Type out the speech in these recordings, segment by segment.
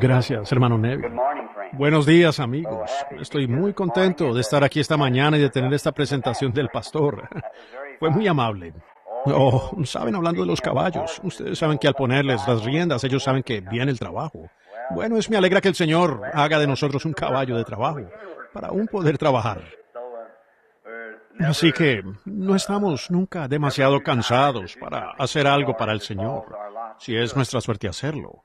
Gracias, hermano Neville. Buenos días, amigos. Estoy muy contento de estar aquí esta mañana y de tener esta presentación del pastor. Fue muy amable. Oh, saben, hablando de los caballos, ustedes saben que al ponerles las riendas, ellos saben que viene el trabajo. Bueno, me alegra que el Señor haga de nosotros un caballo de trabajo para aún poder trabajar. Así que no estamos nunca demasiado cansados para hacer algo para el Señor, si es nuestra suerte hacerlo.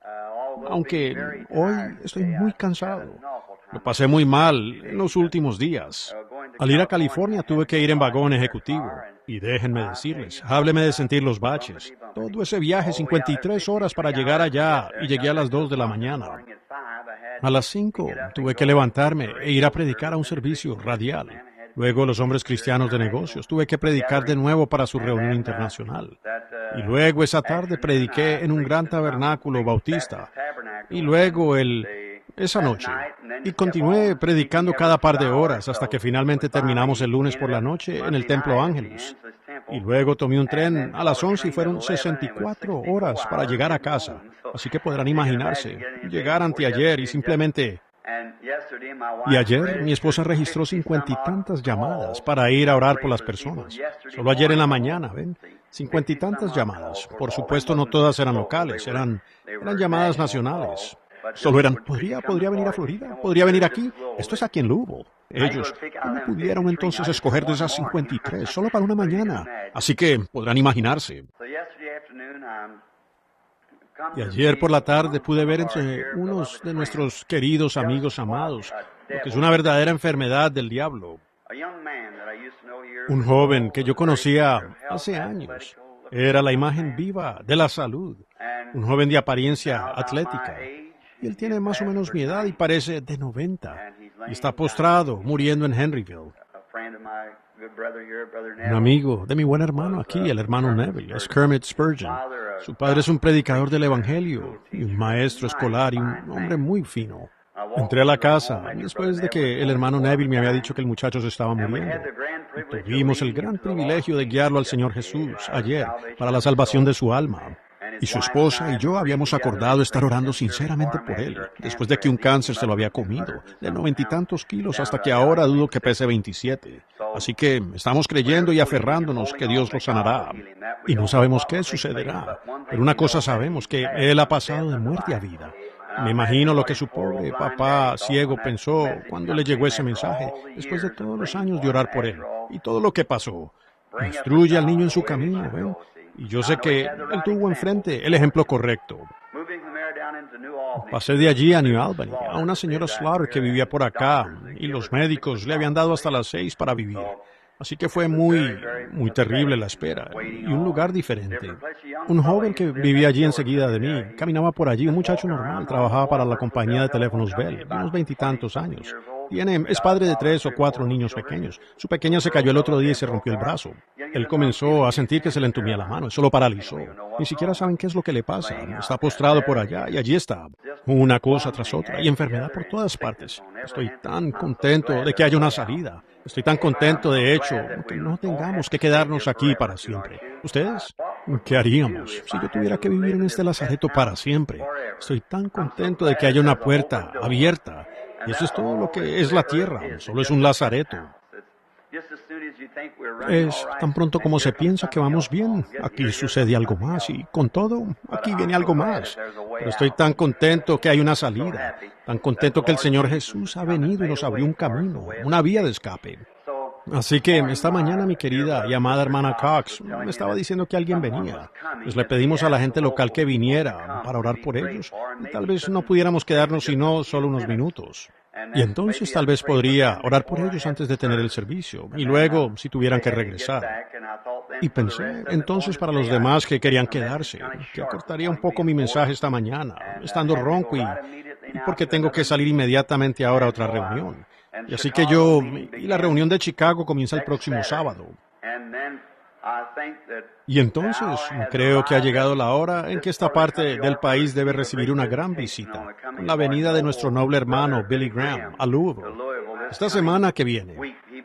Aunque hoy estoy muy cansado. Lo pasé muy mal en los últimos días. Al ir a California tuve que ir en vagón ejecutivo. Y déjenme decirles, hábleme de sentir los baches. Todo ese viaje, 53 horas para llegar allá, y llegué a las 2 de la mañana. A las 5 tuve que levantarme e ir a predicar a un servicio radial. Luego los hombres cristianos de negocios. Tuve que predicar de nuevo para su reunión internacional. Y luego esa tarde prediqué en un gran tabernáculo bautista. Y luego esa noche. Y continué predicando cada par de horas hasta que finalmente terminamos el lunes por la noche en el Templo Ángelus. Y luego tomé un tren a las 11 y fueron 64 horas para llegar a casa. Así que podrán imaginarse, llegar anteayer y simplemente... Y ayer mi esposa registró 50 y tantas llamadas para ir a orar por las personas. Solo ayer en la mañana, ¿ven? 50 y tantas llamadas. Por supuesto, no todas eran locales, eran llamadas nacionales. Solo eran, ¿podría venir a Florida? ¿Podría venir aquí? Esto es aquí en Louisville. Ellos, ¿cómo pudieron entonces escoger de esas 53 solo para una mañana? Así que podrán imaginarse. Y ayer por la tarde pude ver entre unos de nuestros queridos amigos amados lo que es una verdadera enfermedad del diablo. Un joven que yo conocía hace años. Era la imagen viva de la salud. Un joven de apariencia atlética. Y él tiene más o menos mi edad y parece de 90. Y está postrado, muriendo en Henryville. Un amigo de mi buen hermano aquí, el hermano Neville, es Kermit Spurgeon. Su padre es un predicador del Evangelio y un maestro escolar y un hombre muy fino. Entré a la casa después de que el hermano Neville me había dicho que el muchacho se estaba muriendo. Y tuvimos el gran privilegio de guiarlo al Señor Jesús ayer para la salvación de su alma. Y su esposa y yo habíamos acordado estar orando sinceramente por él, después de que un cáncer se lo había comido, de 90 y tantos kilos, hasta que ahora dudo que pese 27. Así que estamos creyendo y aferrándonos que Dios lo sanará. Y no sabemos qué sucederá, pero una cosa sabemos, que él ha pasado de muerte a vida. Me imagino lo que su pobre papá ciego pensó cuando le llegó ese mensaje, después de todos los años de orar por él, y todo lo que pasó. Instruye al niño en su camino, ¿ven? Y yo sé que él tuvo enfrente el ejemplo correcto. Pasé de allí a New Albany, a una señora Slaughter que vivía por acá, y los médicos le habían dado hasta las 6 para vivir. Así que fue muy terrible la espera, y un lugar diferente. Un joven que vivía allí enseguida de mí, caminaba por allí, un muchacho normal, trabajaba para la compañía de teléfonos Bell, de unos 20 y tantos años. Es padre de 3 o 4 niños pequeños. Su pequeña se cayó el otro día y se rompió el brazo. Él comenzó a sentir que se le entumía la mano, eso lo paralizó. Ni siquiera saben qué es lo que le pasa. Está postrado por allá y allí está. Una cosa tras otra y enfermedad por todas partes. Estoy tan contento de que haya una salida. Estoy tan contento, de hecho, que no tengamos que quedarnos aquí para siempre. ¿Ustedes? ¿Qué haríamos si yo tuviera que vivir en este lazareto para siempre? Estoy tan contento de que haya una puerta abierta. Y eso es todo lo que es la tierra, solo es un lazareto. Es tan pronto como se piensa que vamos bien, aquí sucede algo más y con todo, aquí viene algo más. Pero estoy tan contento que hay una salida, tan contento que el Señor Jesús ha venido y nos abrió un camino, una vía de escape. Así que esta mañana mi querida y amada hermana Cox me estaba diciendo que alguien venía. Pues le pedimos a la gente local que viniera para orar por ellos. Y tal vez no pudiéramos quedarnos sino solo unos minutos. Y entonces tal vez podría orar por ellos antes de tener el servicio. Y luego, si tuvieran que regresar. Y pensé entonces para los demás que querían quedarse, que acortaría un poco mi mensaje esta mañana, estando ronco y porque tengo que salir inmediatamente ahora a otra reunión. Y así que y la reunión de Chicago comienza el próximo sábado. Y entonces creo que ha llegado la hora en que esta parte del país debe recibir una gran visita, con la venida de nuestro noble hermano Billy Graham a Louisville. Esta semana que viene,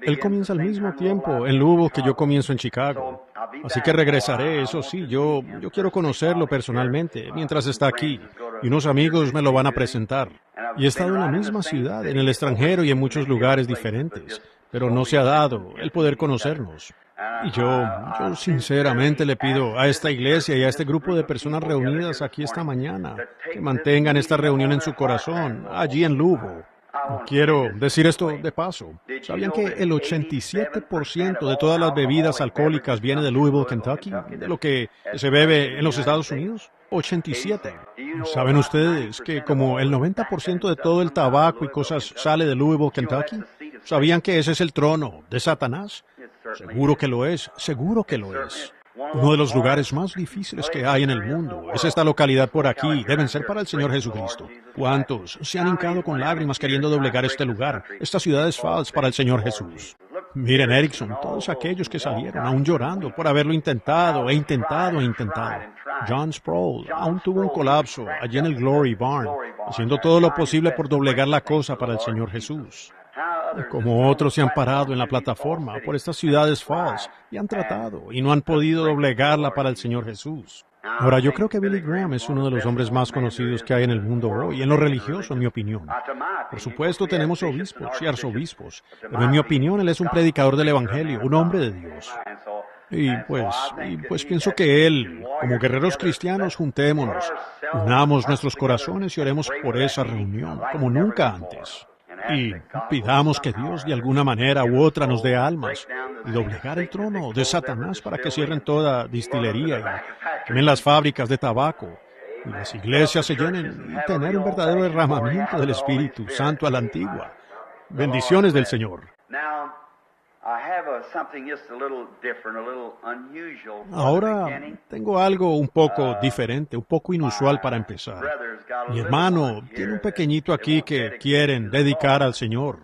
él comienza al mismo tiempo en Louisville que yo comienzo en Chicago. Así que regresaré, eso sí, yo quiero conocerlo personalmente mientras está aquí. y unos amigos me lo van a presentar. Y he estado en la misma ciudad, en el extranjero y en muchos lugares diferentes, pero no se ha dado el poder conocernos. Y yo sinceramente le pido a esta iglesia y a este grupo de personas reunidas aquí esta mañana que mantengan esta reunión en su corazón, allí en Louisville. Quiero decir esto de paso. ¿Sabían que el 87% de todas las bebidas alcohólicas viene de Louisville, Kentucky? De lo que se bebe en los Estados Unidos. 87. ¿Saben ustedes que como el 90% de todo el tabaco y cosas sale de Louisville, Kentucky? ¿Sabían que ese es el trono de Satanás? Seguro que lo es, seguro que lo es. Uno de los lugares más difíciles que hay en el mundo es esta localidad por aquí. Deben ser para el Señor Jesucristo. ¿Cuántos se han hincado con lágrimas queriendo doblegar este lugar? Esta ciudad es falsa para el Señor Jesús. Miren, Erickson, todos aquellos que salieron aún llorando por haberlo intentado, e intentado, e intentado. John Sproul aún tuvo un colapso allí en el Glory Barn, haciendo todo lo posible por doblegar la cosa para el Señor Jesús. Como otros se han parado en la plataforma por estas ciudades falsas y han tratado y no han podido doblegarla para el Señor Jesús. Ahora, yo creo que Billy Graham es uno de los hombres más conocidos que hay en el mundo hoy, en lo religioso, en mi opinión. Por supuesto, tenemos obispos y arzobispos, pero en mi opinión, él es un predicador del Evangelio, un hombre de Dios. Y pues pienso que él, como guerreros cristianos, juntémonos, unamos nuestros corazones y oremos por esa reunión, como nunca antes. Y pidamos que Dios de alguna manera u otra nos dé almas y doblegar el trono de Satanás para que cierren toda distillería y quemen las fábricas de tabaco y las iglesias se llenen y tener un verdadero derramamiento del Espíritu Santo a la antigua. Bendiciones del Señor. Ahora tengo algo un poco diferente, un poco inusual para empezar. Mi hermano tiene un pequeñito aquí que quieren dedicar al Señor.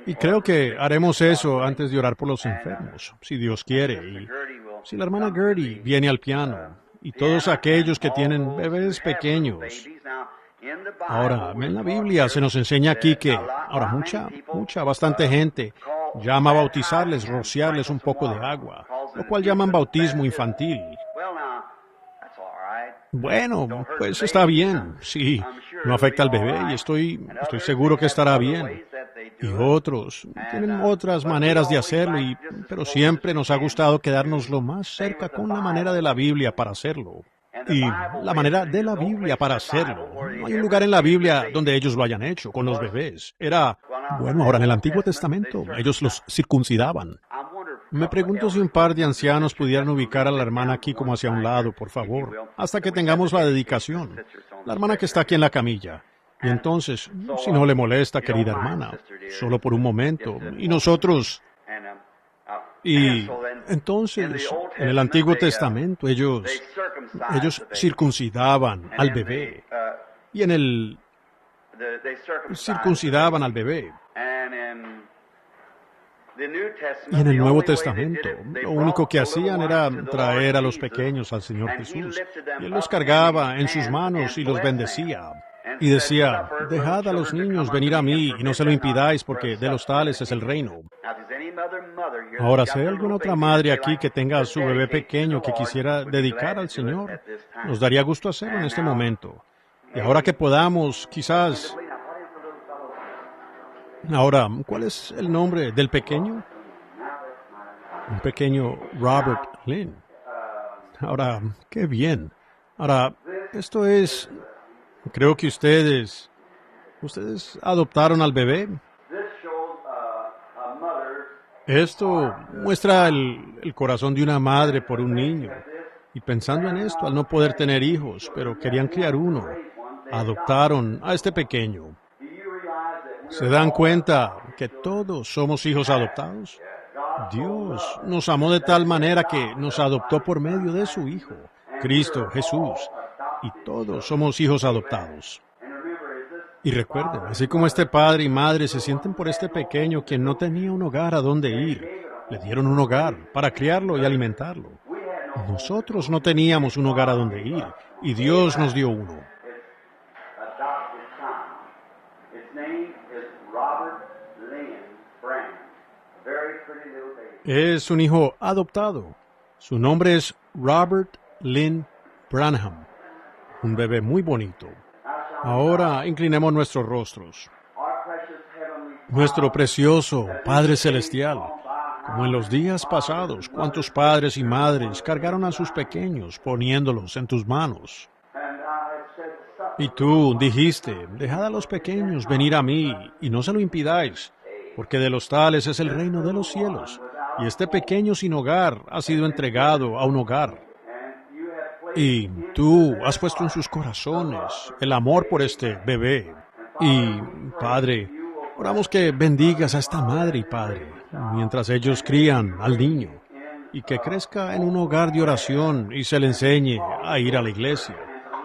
Y creo que haremos eso antes de orar por los enfermos, si Dios quiere. Y si la hermana Gertie viene al piano, y todos aquellos que tienen bebés pequeños. Ahora, en la Biblia se nos enseña aquí que, ahora bastante gente llama a bautizarles, rociarles un poco de agua, lo cual llaman bautismo infantil. Bueno, pues está bien, sí, no afecta al bebé y estoy seguro que estará bien. Y otros tienen otras maneras de hacerlo, pero siempre nos ha gustado quedarnos lo más cerca con la manera de la Biblia para hacerlo. Y la manera de la Biblia para hacerlo. No hay un lugar en la Biblia donde ellos lo hayan hecho con los bebés. Ahora en el Antiguo Testamento ellos los circuncidaban. Me pregunto si un par de ancianos pudieran ubicar a la hermana aquí como hacia un lado, por favor, hasta que tengamos la dedicación. La hermana que está aquí en la camilla. Y entonces, si no le molesta, querida hermana, solo por un momento. Y nosotros... Y entonces, en el Antiguo Testamento, ellos circuncidaban al bebé. Y circuncidaban al bebé. Y en el Nuevo Testamento, lo único que hacían era traer a los pequeños al Señor Jesús. Y Él los cargaba en sus manos y los bendecía. Y decía, dejad a los niños venir a mí y no se lo impidáis porque de los tales es el reino. Ahora, si hay alguna otra madre aquí que tenga a su bebé pequeño que quisiera dedicar al Señor, nos daría gusto hacerlo en este momento. Y ahora que podamos, quizás... Ahora, ¿cuál es el nombre del pequeño? Un pequeño Robert Lynn. Ahora, qué bien. Ahora, esto es... Creo que ustedes adoptaron al bebé. Esto muestra el corazón de una madre por un niño. Y pensando en esto, al no poder tener hijos, pero querían criar uno, adoptaron a este pequeño. ¿Se dan cuenta que todos somos hijos adoptados? Dios nos amó de tal manera que nos adoptó por medio de su Hijo, Cristo Jesús. Y todos somos hijos adoptados. Y recuerden, así como este padre y madre se sienten por este pequeño quien no tenía un hogar a donde ir, le dieron un hogar para criarlo y alimentarlo. Nosotros no teníamos un hogar a donde ir, y Dios nos dio uno. Es un hijo adoptado. Su nombre es Robert Lynn Branham, un bebé muy bonito. Ahora inclinemos nuestros rostros. Nuestro precioso Padre Celestial, como en los días pasados, cuántos padres y madres cargaron a sus pequeños poniéndolos en tus manos. Y tú dijiste, dejad a los pequeños venir a mí y no se lo impidáis, porque de los tales es el reino de los cielos. Y este pequeño sin hogar ha sido entregado a un hogar. Y tú has puesto en sus corazones el amor por este bebé. Y, Padre, oramos que bendigas a esta madre y padre mientras ellos crían al niño y que crezca en un hogar de oración y se le enseñe a ir a la iglesia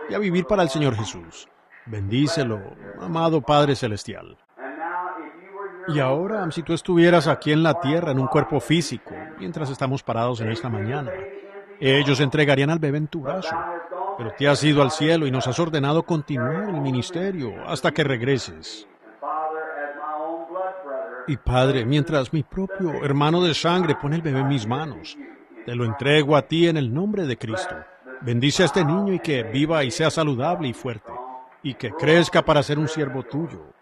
y a vivir para el Señor Jesús. Bendícelo, amado Padre Celestial. Y ahora, si tú estuvieras aquí en la tierra en un cuerpo físico, mientras estamos parados en esta mañana, ellos entregarían al bebé en tu brazo, pero te has ido al cielo y nos has ordenado continuar el ministerio hasta que regreses. Y Padre, mientras mi propio hermano de sangre pone el bebé en mis manos, te lo entrego a ti en el nombre de Cristo. Bendice a este niño y que viva y sea saludable y fuerte, y que crezca para ser un siervo tuyo.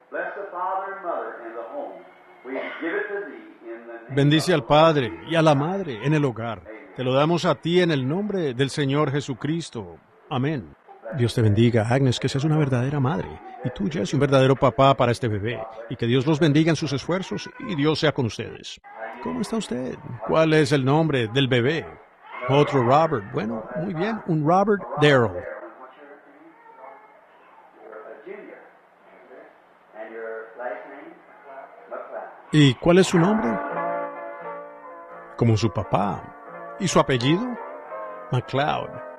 Bendice al Padre y a la Madre en el hogar. Te lo damos a ti en el nombre del Señor Jesucristo. Amén. Dios te bendiga, Agnes, que seas una verdadera madre, y tú, Jesse, un verdadero papá para este bebé, y que Dios los bendiga en sus esfuerzos, y Dios sea con ustedes. ¿Cómo está usted? ¿Cuál es el nombre del bebé? Otro Robert. Bueno, muy bien, un Robert Darrell. ¿Y cuál es su nombre? Como su papá. ¿Y su apellido? McLeod.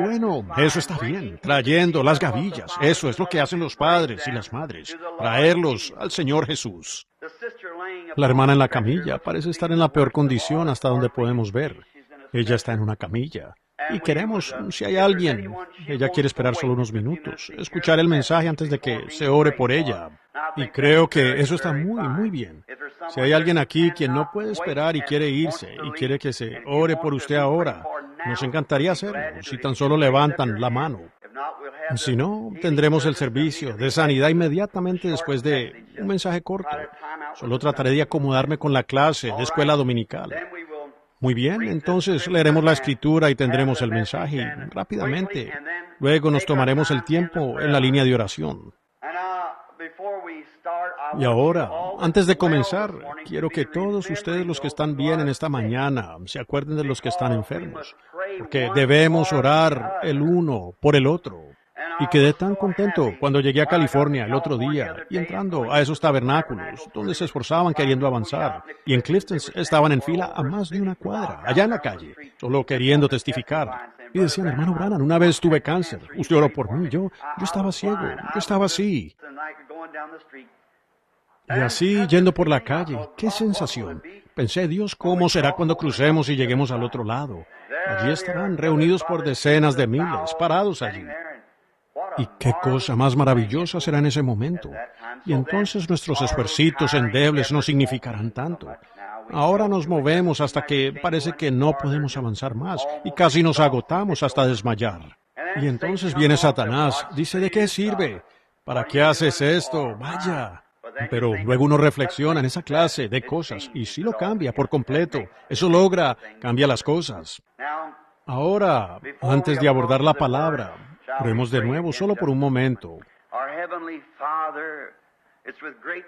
Bueno, eso está bien, trayendo las gavillas. Eso es lo que hacen los padres y las madres, traerlos al Señor Jesús. La hermana en la camilla parece estar en la peor condición hasta donde podemos ver. Ella está en una camilla. Y queremos, si hay alguien, ella quiere esperar solo unos minutos, escuchar el mensaje antes de que se ore por ella. Y creo que eso está muy bien. Si hay alguien aquí quien no puede esperar y quiere irse y quiere que se ore por usted ahora, nos encantaría hacerlo, si tan solo levantan la mano. Si no, tendremos el servicio de sanidad inmediatamente después de un mensaje corto. Solo trataré de acomodarme con la clase de escuela dominical. Muy bien, entonces leeremos la escritura y tendremos el mensaje rápidamente. Luego nos tomaremos el tiempo en la línea de oración. Y ahora, antes de comenzar, quiero que todos ustedes los que están bien en esta mañana se acuerden de los que están enfermos, porque debemos orar el uno por el otro. Y quedé tan contento cuando llegué a California el otro día y entrando a esos tabernáculos donde se esforzaban queriendo avanzar. Y en Clifton estaban en fila a más de una cuadra, allá en la calle, solo queriendo testificar. Y decían, hermano Branham, una vez tuve cáncer, usted oró por mí, yo estaba ciego, yo estaba así. Y así, yendo por la calle, ¡qué sensación! Pensé, Dios, ¿cómo será cuando crucemos y lleguemos al otro lado? Allí estarán, reunidos por decenas de miles, parados allí. Y qué cosa más maravillosa será en ese momento. Y entonces nuestros esfuercitos endebles no significarán tanto. Ahora nos movemos hasta que parece que no podemos avanzar más y casi nos agotamos hasta desmayar. Y entonces viene Satanás, dice, ¿de qué sirve? ¿Para qué haces esto? Vaya. Pero luego uno reflexiona en esa clase de cosas y sí lo cambia por completo. Eso cambia las cosas. Ahora, antes de abordar la palabra, oremos de nuevo solo por un momento.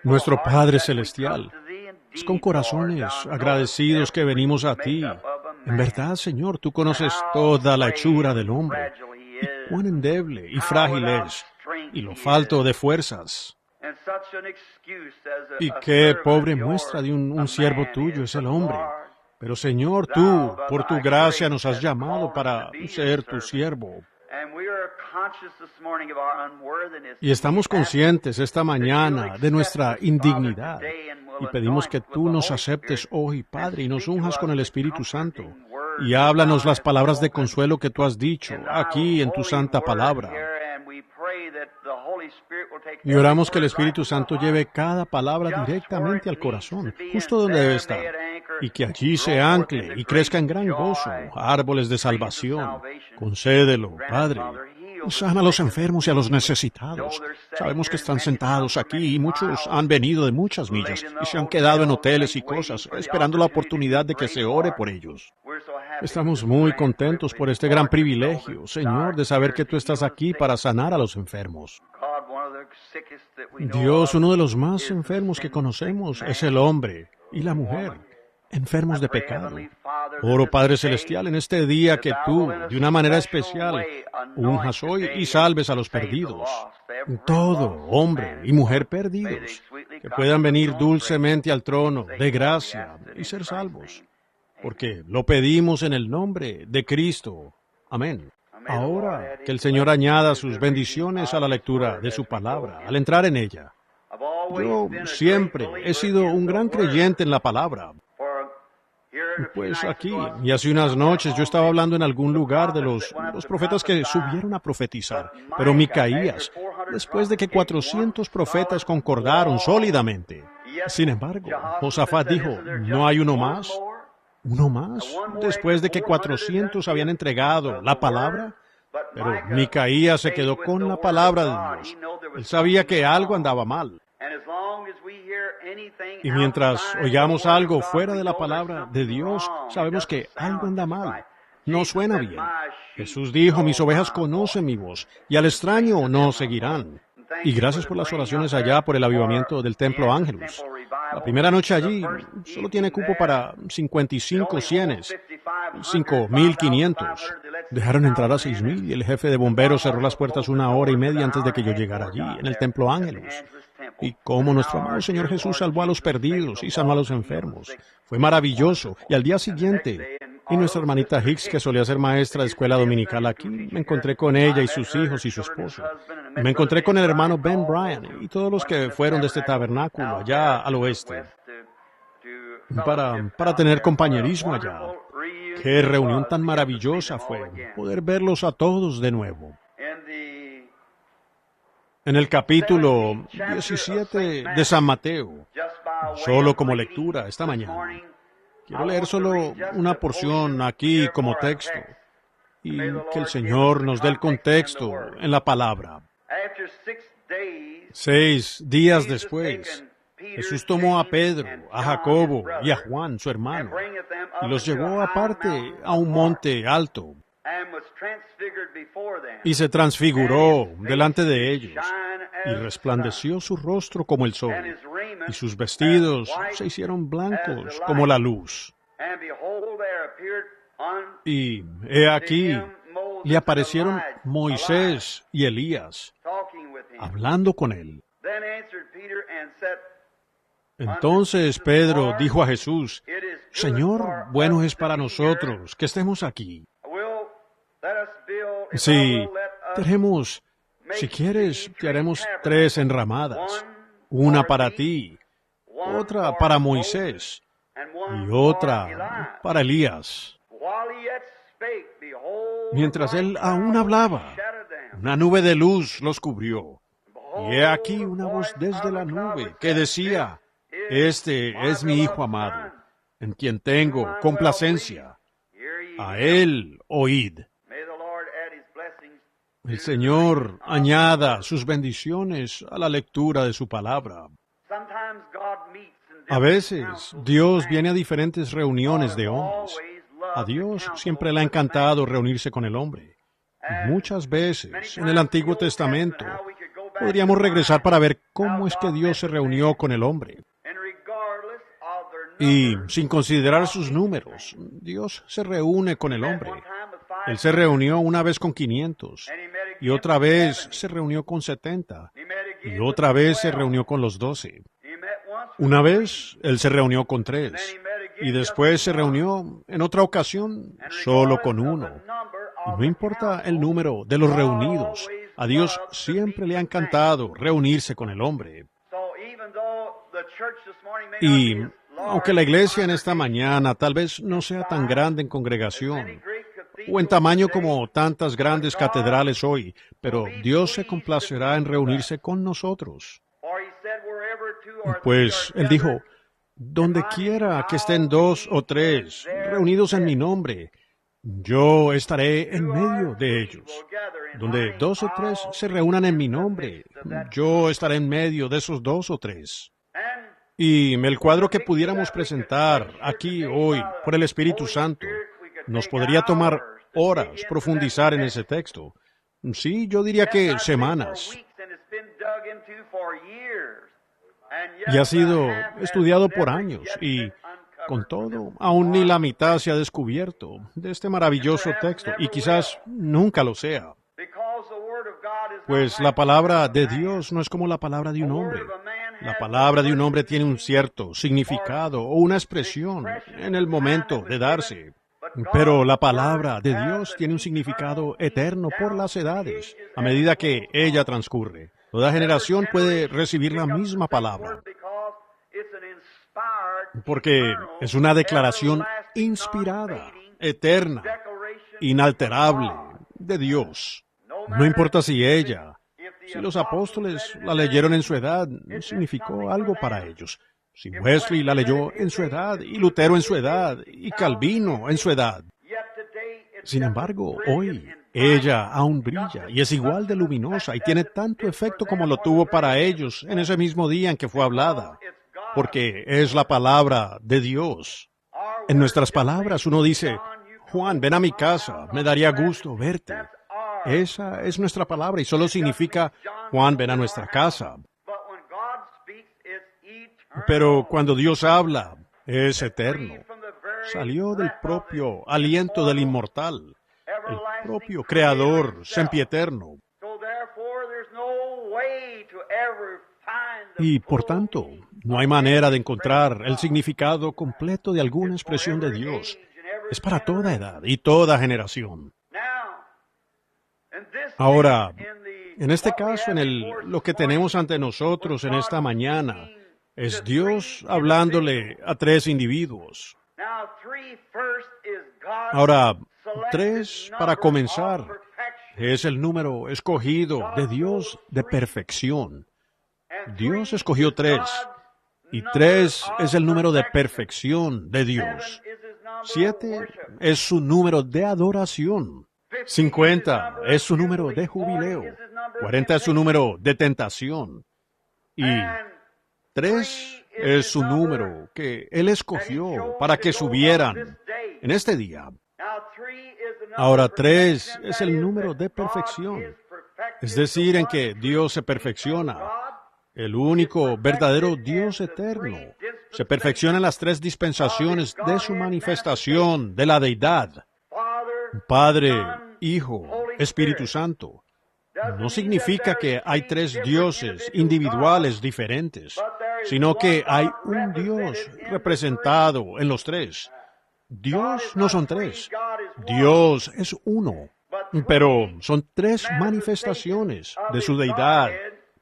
Nuestro Padre Celestial, es con corazones agradecidos que venimos a ti. En verdad, Señor, tú conoces toda la hechura del hombre, y cuán endeble y frágil es, y lo falto de fuerzas. Y qué pobre muestra de un siervo tuyo es el hombre. Pero Señor, tú, por tu gracia, nos has llamado para ser tu siervo. Y estamos conscientes esta mañana de nuestra indignidad y pedimos que tú nos aceptes hoy, Padre, y nos unjas con el Espíritu Santo y háblanos las palabras de consuelo que tú has dicho aquí en tu santa palabra. Y oramos que el Espíritu Santo lleve cada palabra directamente al corazón, justo donde debe estar, y que allí se ancle y crezca en gran gozo, árboles de salvación. Concédelo, Padre. Sana a los enfermos y a los necesitados. Sabemos que están sentados aquí y muchos han venido de muchas millas y se han quedado en hoteles y cosas, esperando la oportunidad de que se ore por ellos. Estamos muy contentos por este gran privilegio, Señor, de saber que tú estás aquí para sanar a los enfermos. Dios, uno de los más enfermos que conocemos es el hombre y la mujer, enfermos de pecado. Oro, Padre Celestial, en este día que tú, de una manera especial, unjas hoy y salves a los perdidos. Todo hombre y mujer perdidos, que puedan venir dulcemente al trono de gracia y ser salvos. Porque lo pedimos en el nombre de Cristo. Amén. Ahora, que el Señor añada sus bendiciones a la lectura de su palabra, al entrar en ella. Yo siempre he sido un gran creyente en la palabra. Pues aquí, y hace unas noches yo estaba hablando en algún lugar de los profetas que subieron a profetizar, pero Micaías, después de que 400 profetas concordaron sólidamente. Sin embargo, Josafat dijo, ¿no hay uno más? ¿Uno más? Después de que 400 habían entregado la palabra. Pero Micaías se quedó con la palabra de Dios. Él sabía que algo andaba mal. Y mientras oigamos algo fuera de la palabra de Dios, sabemos que algo anda mal. No suena bien. Jesús dijo, mis ovejas conocen mi voz, y al extraño no seguirán. Y gracias por las oraciones allá por el avivamiento del Templo Ángelus. La primera noche allí solo tiene cupo para 55 cienes, 5.500. Dejaron entrar a 6.000 y el jefe de bomberos cerró las puertas 1 hora y media antes de que yo llegara allí, en el Templo Ángelus. Y cómo nuestro amado Señor Jesús salvó a los perdidos y sanó a los enfermos. Fue maravilloso. Y al día siguiente, y nuestra hermanita Hicks, que solía ser maestra de escuela dominical aquí, me encontré con ella y sus hijos y su esposo. Y me encontré con el hermano Ben Bryan y todos los que fueron de este tabernáculo allá al oeste para tener compañerismo allá. Qué reunión tan maravillosa fue poder verlos a todos de nuevo. En el capítulo 17 de San Mateo, solo como lectura esta mañana, quiero leer solo una porción aquí como texto y que el Señor nos dé el contexto en la palabra. 6 días después, Jesús tomó a Pedro, a Jacobo y a Juan, su hermano, y los llevó aparte a un monte alto, y se transfiguró delante de ellos, y resplandeció su rostro como el sol, y sus vestidos se hicieron blancos como la luz. Y he aquí, le aparecieron Moisés y Elías, hablando con él. Entonces Pedro dijo a Jesús, Señor, bueno es para nosotros que estemos aquí. Si quieres, te haremos 3 enramadas, una para ti, otra para Moisés y otra para Elías. Mientras él aún hablaba, una nube de luz los cubrió. Y he aquí una voz desde la nube que decía, Este es mi Hijo amado, en quien tengo complacencia. A él oíd. El Señor añada sus bendiciones a la lectura de su palabra. A veces, Dios viene a diferentes reuniones de hombres. A Dios siempre le ha encantado reunirse con el hombre. Muchas veces, en el Antiguo Testamento, podríamos regresar para ver cómo es que Dios se reunió con el hombre. Y, sin considerar sus números, Dios se reúne con el hombre. Él se reunió una vez con 500, y otra vez se reunió con 70, y otra vez se reunió con los 12. Una vez, Él se reunió con 3, y después se reunió, en otra ocasión, solo con 1. Y no importa el número de los reunidos, a Dios siempre le ha encantado reunirse con el hombre. Y aunque la iglesia en esta mañana tal vez no sea tan grande en congregación, o en tamaño como tantas grandes catedrales hoy, pero Dios se complacerá en reunirse con nosotros. Pues Él dijo, donde quiera que estén 2 o 3 reunidos en mi nombre, yo estaré en medio de ellos. Donde 2 o 3 se reúnan en mi nombre, yo estaré en medio de esos 2 o 3. Y el cuadro que pudiéramos presentar aquí hoy por el Espíritu Santo nos podría tomar horas profundizar en ese texto. Sí, yo diría que semanas. Y ha sido estudiado por años y, con todo, aún ni la mitad se ha descubierto de este maravilloso texto y quizás nunca lo sea. Pues la palabra de Dios no es como la palabra de un hombre. La palabra de un hombre tiene un cierto significado o una expresión en el momento de darse. Pero la palabra de Dios tiene un significado eterno por las edades, a medida que ella transcurre. Toda generación puede recibir la misma palabra, porque es una declaración inspirada, eterna, inalterable de Dios. No importa si los apóstoles la leyeron en su edad, significó algo para ellos. Si Wesley la leyó en su edad, y Lutero en su edad, y Calvino en su edad. Sin embargo, hoy, ella aún brilla y es igual de luminosa y tiene tanto efecto como lo tuvo para ellos en ese mismo día en que fue hablada, porque es la palabra de Dios. En nuestras palabras uno dice, Juan, ven a mi casa, me daría gusto verte. Esa es nuestra palabra y solo significa, Juan, ven a nuestra casa. Pero cuando Dios habla, es eterno. Salió del propio aliento del inmortal, el propio Creador sempieterno. Y por tanto, no hay manera de encontrar el significado completo de alguna expresión de Dios. Es para toda edad y toda generación. Ahora, en este caso, lo que tenemos ante nosotros en esta mañana, es Dios hablándole a 3 individuos. Ahora, 3, para comenzar, es el número escogido de Dios de perfección. Dios escogió 3, y 3 es el número de perfección de Dios. 7 es su número de adoración. 50 es su número de jubileo. 40 es su número de tentación. Y 3 es su número que Él escogió para que subieran en este día. Ahora 3 es el número de perfección, es decir, en que Dios se perfecciona. El único verdadero Dios eterno se perfecciona en las 3 dispensaciones de su manifestación de la deidad. Padre, Hijo, Espíritu Santo. No significa que hay 3 dioses individuales diferentes, sino que hay un Dios representado en los 3. Dios no son 3. Dios es uno. Pero son 3 manifestaciones de su deidad.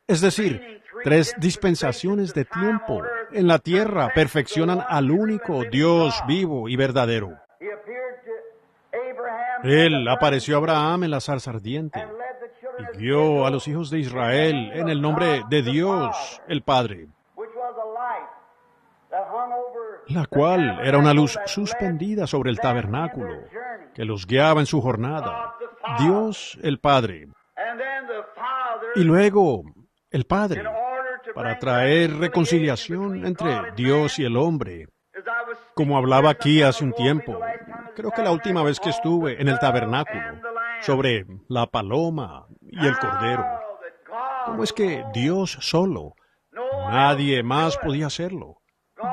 Es decir, 3 dispensaciones de tiempo en la tierra perfeccionan al único Dios vivo y verdadero. Él apareció a Abraham en la zarza ardiente y guió a los hijos de Israel en el nombre de Dios, el Padre, la cual era una luz suspendida sobre el tabernáculo que los guiaba en su jornada. Dios, el Padre. Y luego, el Padre, para traer reconciliación entre Dios y el hombre. Como hablaba aquí hace un tiempo, creo que la última vez que estuve en el tabernáculo, sobre la paloma y el cordero. ¿Cómo es que Dios solo? Nadie más podía hacerlo.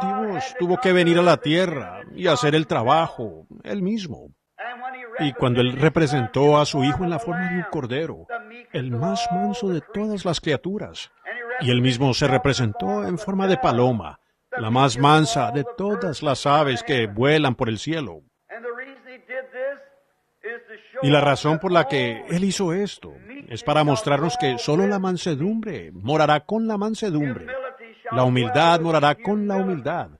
Dios tuvo que venir a la tierra y hacer el trabajo él mismo. Y cuando Él representó a su Hijo en la forma de un cordero, el más manso de todas las criaturas, y Él mismo se representó en forma de paloma, la más mansa de todas las aves que vuelan por el cielo. Y la razón por la que Él hizo esto es para mostrarnos que solo la mansedumbre morará con la mansedumbre. La humildad morará con la humildad.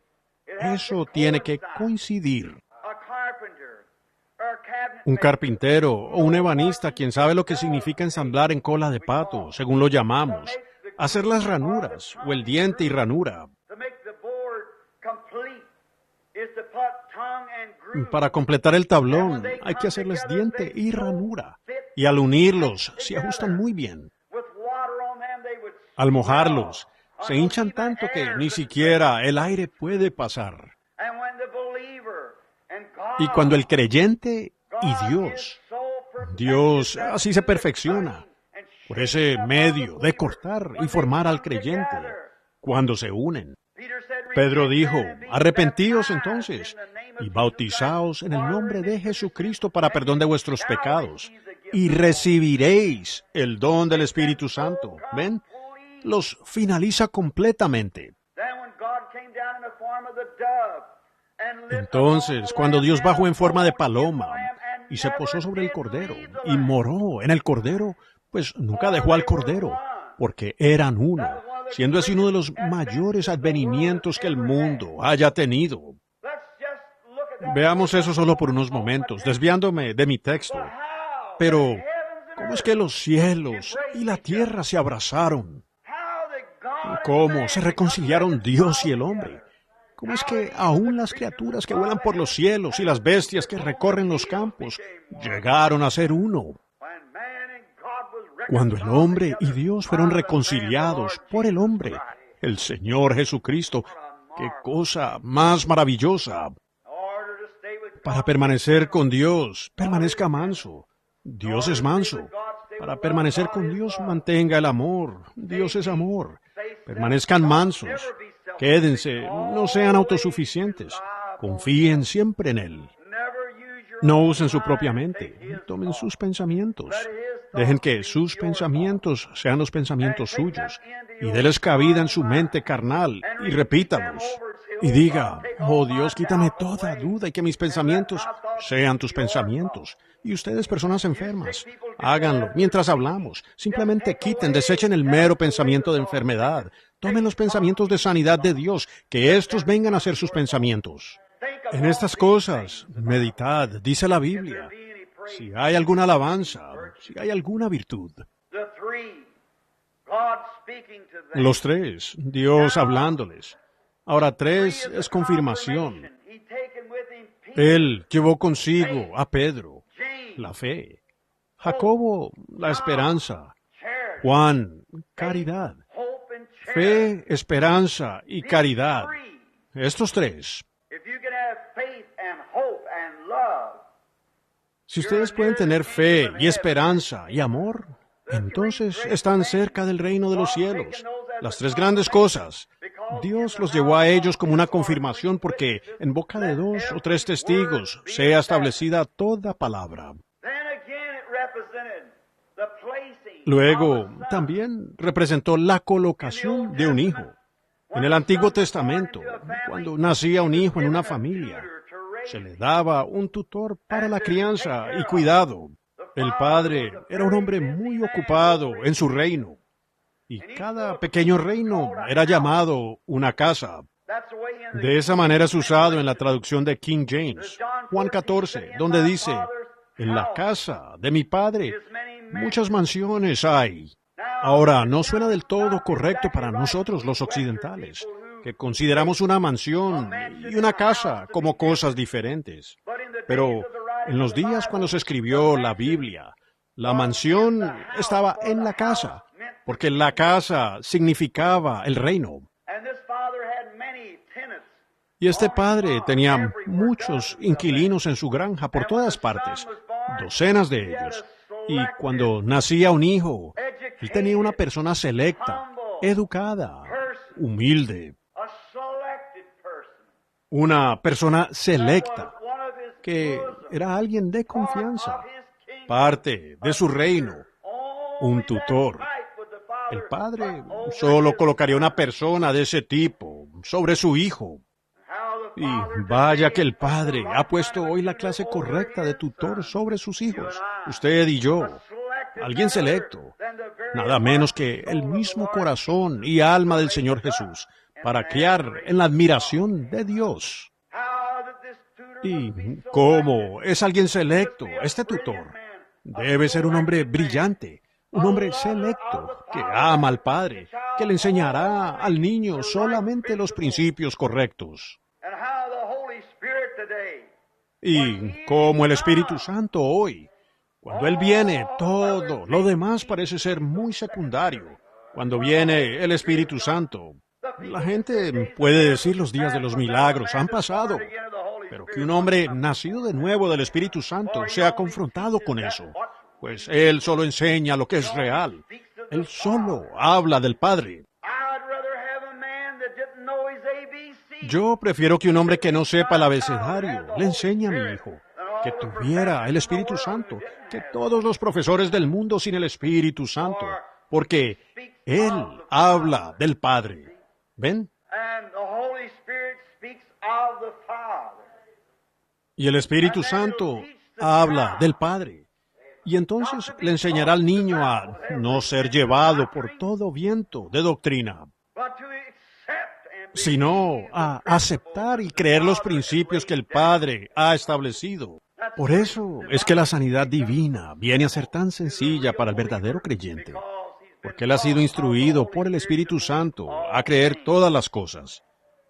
Eso tiene que coincidir. Un carpintero o un ebanista, quien sabe lo que significa ensamblar en cola de pato, según lo llamamos, hacer las ranuras o el diente y ranura. Para completar el tablón hay que hacerles diente y ranura, y al unirlos se ajustan muy bien. Al mojarlos, se hinchan tanto que ni siquiera el aire puede pasar. Y cuando el creyente y Dios así se perfecciona, por ese medio de cortar y formar al creyente, cuando se unen. Pedro dijo, arrepentíos entonces, y bautizaos en el nombre de Jesucristo para perdón de vuestros pecados, y recibiréis el don del Espíritu Santo. ¿Ven? Los finaliza completamente. Entonces, cuando Dios bajó en forma de paloma y se posó sobre el cordero y moró en el cordero, pues nunca dejó al cordero, porque eran uno, siendo así uno de los mayores advenimientos que el mundo haya tenido. Veamos eso solo por unos momentos, desviándome de mi texto. Pero, ¿cómo es que los cielos y la tierra se abrazaron? ¿Cómo se reconciliaron Dios y el hombre? ¿Cómo es que aún las criaturas que vuelan por los cielos y las bestias que recorren los campos llegaron a ser uno? Cuando el hombre y Dios fueron reconciliados por el hombre, el Señor Jesucristo, ¡qué cosa más maravillosa! Para permanecer con Dios, permanezca manso. Dios es manso. Para permanecer con Dios, mantenga el amor. Dios es amor. Permanezcan mansos. Quédense, no sean autosuficientes. Confíen siempre en Él. No usen su propia mente. Tomen sus pensamientos. Dejen que sus pensamientos sean los pensamientos suyos. Y déles cabida en su mente carnal. Y repítalos. Y diga, oh Dios, quítame toda duda y que mis pensamientos sean tus pensamientos. Y ustedes, personas enfermas, háganlo mientras hablamos. Simplemente desechen el mero pensamiento de enfermedad. Tomen los pensamientos de sanidad de Dios, que estos vengan a ser sus pensamientos. En estas cosas, meditad, dice la Biblia, si hay alguna alabanza, si hay alguna virtud. Los tres, Dios hablándoles. Ahora 3 es confirmación. Él llevó consigo a Pedro, la fe. Jacobo, la esperanza. Juan, caridad. Fe, esperanza y caridad. Estos 3. Si ustedes pueden tener fe y esperanza y amor, entonces están cerca del reino de los cielos. Las 3 grandes cosas. Dios los llevó a ellos como una confirmación porque en boca de 2 o 3 testigos sea establecida toda palabra. Luego, también representó la colocación de un hijo. En el Antiguo Testamento, cuando nacía un hijo en una familia, se le daba un tutor para la crianza y cuidado. El padre era un hombre muy ocupado en su reino. Y cada pequeño reino era llamado una casa. De esa manera es usado en la traducción de King James, Juan 14, donde dice, en la casa de mi padre muchas mansiones hay. Ahora, no suena del todo correcto para nosotros los occidentales, que consideramos una mansión y una casa como cosas diferentes. Pero en los días cuando se escribió la Biblia, la mansión estaba en la casa. porque la casa significaba el reino. Y este padre tenía muchos inquilinos en su granja por todas partes, docenas de ellos. Y cuando nacía un hijo, él tenía una persona selecta, educada, humilde. Una persona selecta, que era alguien de confianza, parte de su reino, un tutor. El padre solo colocaría una persona de ese tipo sobre su hijo. Y vaya que el padre ha puesto hoy la clase correcta de tutor sobre sus hijos, usted y yo, alguien selecto, nada menos que el mismo corazón y alma del Señor Jesús, para criar en la admiración de Dios. ¿Y cómo es alguien selecto, este tutor? Debe ser un hombre brillante, un hombre selecto, que ama al Padre, que le enseñará al niño solamente los principios correctos. Y como el Espíritu Santo hoy, cuando Él viene, todo lo demás parece ser muy secundario. Cuando viene el Espíritu Santo, la gente puede decir los días de los milagros han pasado, pero que un hombre nacido de nuevo del Espíritu Santo sea confrontado con eso, pues Él solo enseña lo que es real. Él solo habla del Padre. Yo prefiero que un hombre que no sepa el abecedario le enseñe a mi hijo, que tuviera el Espíritu Santo, que todos los profesores del mundo sin el Espíritu Santo, porque Él habla del Padre. ¿Ven? Y el Espíritu Santo habla del Padre. Y entonces le enseñará al niño a no ser llevado por todo viento de doctrina, sino a aceptar y creer los principios que el Padre ha establecido. Por eso es que la sanidad divina viene a ser tan sencilla para el verdadero creyente, porque él ha sido instruido por el Espíritu Santo a creer todas las cosas.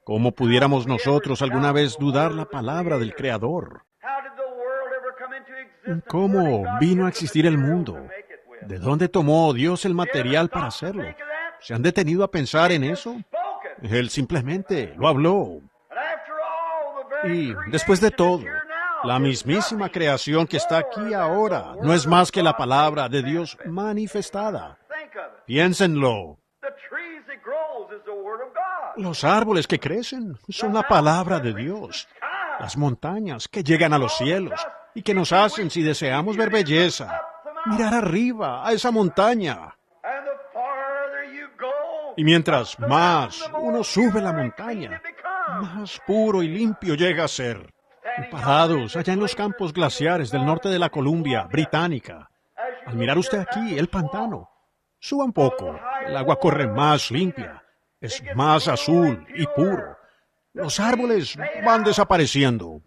¿Cómo pudiéramos nosotros alguna vez dudar la palabra del Creador? ¿Cómo vino a existir el mundo? ¿De dónde tomó Dios el material para hacerlo? ¿Se han detenido a pensar en eso? Él simplemente lo habló. Y después de todo, la mismísima creación que está aquí ahora no es más que la palabra de Dios manifestada. Piénsenlo. Los árboles que crecen son la palabra de Dios. Las montañas que llegan a los cielos y que nos hacen, si deseamos ver belleza, mirar arriba a esa montaña. Y mientras más uno sube la montaña, más puro y limpio llega a ser. Parados allá en los campos glaciares del norte de la Columbia Británica, al mirar usted aquí el pantano, suba un poco, el agua corre más limpia, es más azul y puro. Los árboles van desapareciendo.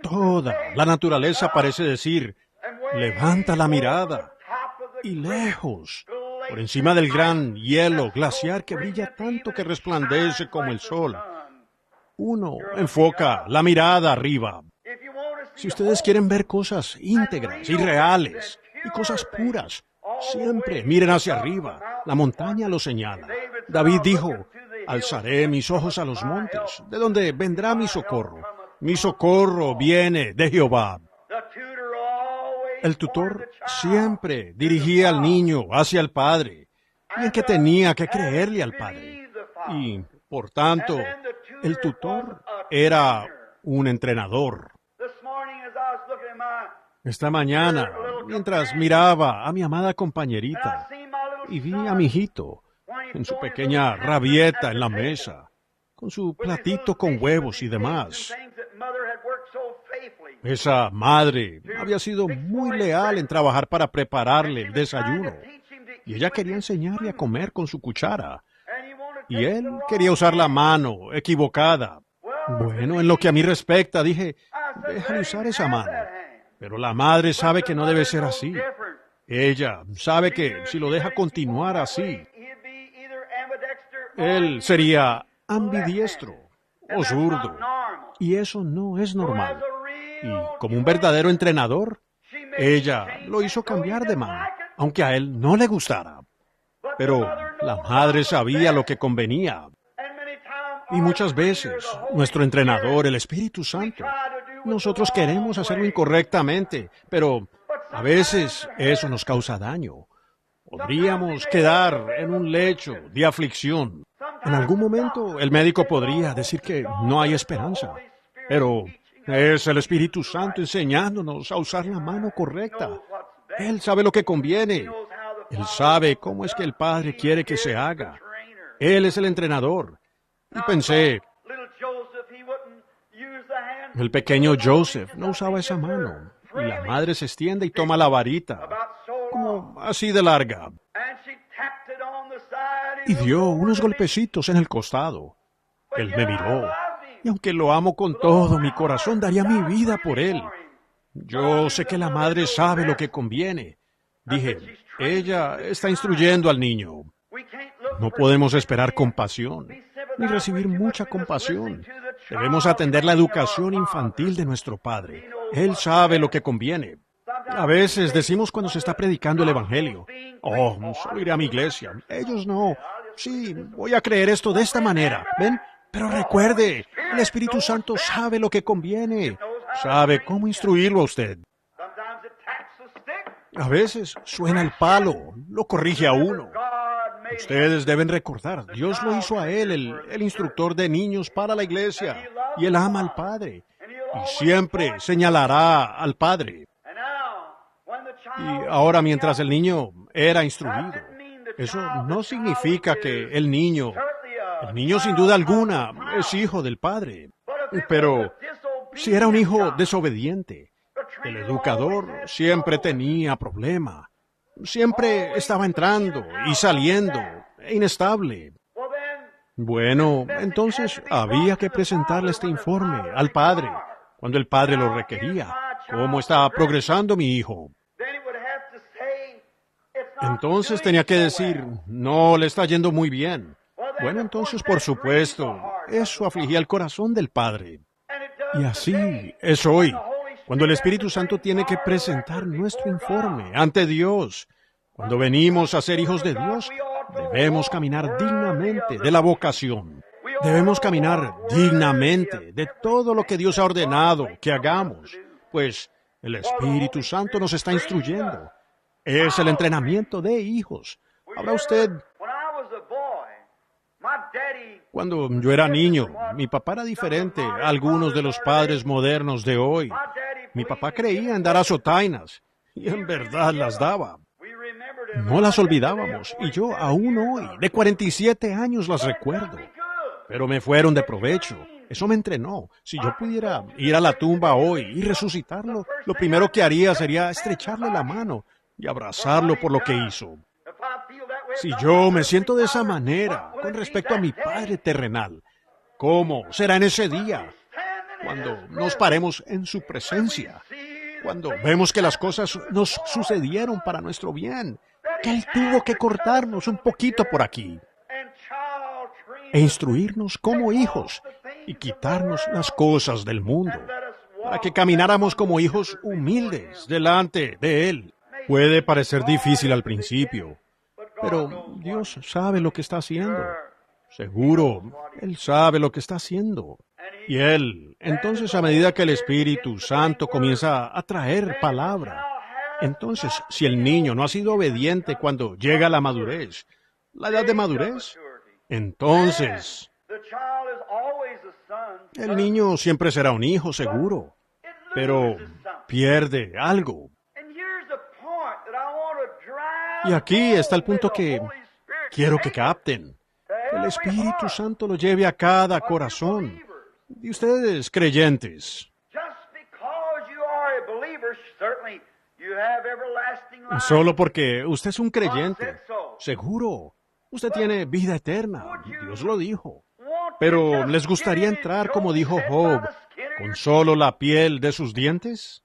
Toda la naturaleza parece decir, levanta la mirada, y lejos, por encima del gran hielo glaciar que brilla tanto que resplandece como el sol, uno enfoca la mirada arriba. Si ustedes quieren ver cosas íntegras y reales y cosas puras, siempre miren hacia arriba. La montaña lo señala. David dijo, alzaré mis ojos a los montes, de donde vendrá mi socorro. Mi socorro viene de Jehová. El tutor siempre dirigía al niño hacia el Padre, y en que tenía que creerle al Padre. Y, por tanto, el tutor era un entrenador. Esta mañana, mientras miraba a mi amada compañerita, y vi a mi hijito en su pequeña rabieta en la mesa, con su platito con huevos y demás. Esa madre había sido muy leal en trabajar para prepararle el desayuno, y ella quería enseñarle a comer con su cuchara, y él quería usar la mano equivocada. Bueno, en lo que a mí respecta, dije, déjale usar esa mano. Pero la madre sabe que no debe ser así. Ella sabe que si lo deja continuar así, él sería ambidiestro o zurdo. Y eso no es normal. Y como un verdadero entrenador, ella lo hizo cambiar de mano. aunque a él no le gustara. Pero la madre sabía lo que convenía. Y muchas veces, nuestro entrenador, el Espíritu Santo, nosotros queremos hacerlo incorrectamente, pero a veces eso nos causa daño. Podríamos quedar en un lecho de aflicción. En algún momento el médico podría decir que no hay esperanza, pero es el Espíritu Santo enseñándonos a usar la mano correcta. Él sabe lo que conviene. Él sabe cómo es que el Padre quiere que se haga. Él es el entrenador. Y pensé, el pequeño Joseph no usaba esa mano. Y la madre se extiende y toma la varita, como así de larga, y dio unos golpecitos en el costado. Él me miró, y aunque lo amo con todo mi corazón, daría mi vida por él. Yo sé que la madre sabe lo que conviene. Dije, ella está instruyendo al niño. No podemos esperar compasión, ni recibir mucha compasión. Debemos atender la educación infantil de nuestro Padre. Él sabe lo que conviene. A veces decimos cuando se está predicando el Evangelio, oh, solo iré a mi iglesia. Ellos no. Sí, voy a creer esto de esta manera. ¿Ven? Pero recuerde, el Espíritu Santo sabe lo que conviene. Sabe cómo instruirlo a usted. A veces suena el palo, lo corrige a uno. Ustedes deben recordar, Dios lo hizo a él, el instructor de niños para la iglesia, y él ama al Padre, y siempre señalará al Padre. Y ahora, mientras el niño era instruido, eso no significa que el niño sin duda alguna es hijo del Padre, pero si era un hijo desobediente, el educador siempre tenía problema. Siempre estaba entrando y saliendo, inestable. Bueno, entonces había que presentarle este informe al padre, cuando el padre lo requería. ¿Cómo está progresando mi hijo? Entonces tenía que decir, no le está yendo muy bien. Bueno, entonces, por supuesto, eso afligía el corazón del padre. Y así es hoy. Cuando el Espíritu Santo tiene que presentar nuestro informe ante Dios, cuando venimos a ser hijos de Dios, debemos caminar dignamente de la vocación. Debemos caminar dignamente de todo lo que Dios ha ordenado que hagamos, pues el Espíritu Santo nos está instruyendo. Es el entrenamiento de hijos. Ahora usted, cuando yo era niño, mi papá era diferente a algunos de los padres modernos de hoy. Mi papá creía en dar azotainas, y en verdad las daba. No las olvidábamos, y yo aún hoy, de 47 años, las recuerdo. Pero me fueron de provecho. Eso me entrenó. Si yo pudiera ir a la tumba hoy y resucitarlo, lo primero que haría sería estrecharle la mano y abrazarlo por lo que hizo. Si yo me siento de esa manera con respecto a mi Padre terrenal, ¿cómo será en ese día? Cuando nos paremos en su presencia, cuando vemos que las cosas nos sucedieron para nuestro bien, que Él tuvo que cortarnos un poquito por aquí e instruirnos como hijos y quitarnos las cosas del mundo, para que camináramos como hijos humildes delante de Él. Puede parecer difícil al principio, pero Dios sabe lo que está haciendo. Seguro, Él sabe lo que está haciendo. Y Él, entonces, a medida que el Espíritu Santo comienza a traer palabra, entonces, si el niño no ha sido obediente cuando llega a la madurez, la edad de madurez, entonces, el niño siempre será un hijo, seguro, pero pierde algo. Y aquí está el punto que quiero que capten. El Espíritu Santo lo lleve a cada corazón. Y ustedes, creyentes, solo porque usted es un creyente, seguro, usted tiene vida eterna, Dios lo dijo. Pero ¿les gustaría entrar, como dijo Job, con solo la piel de sus dientes?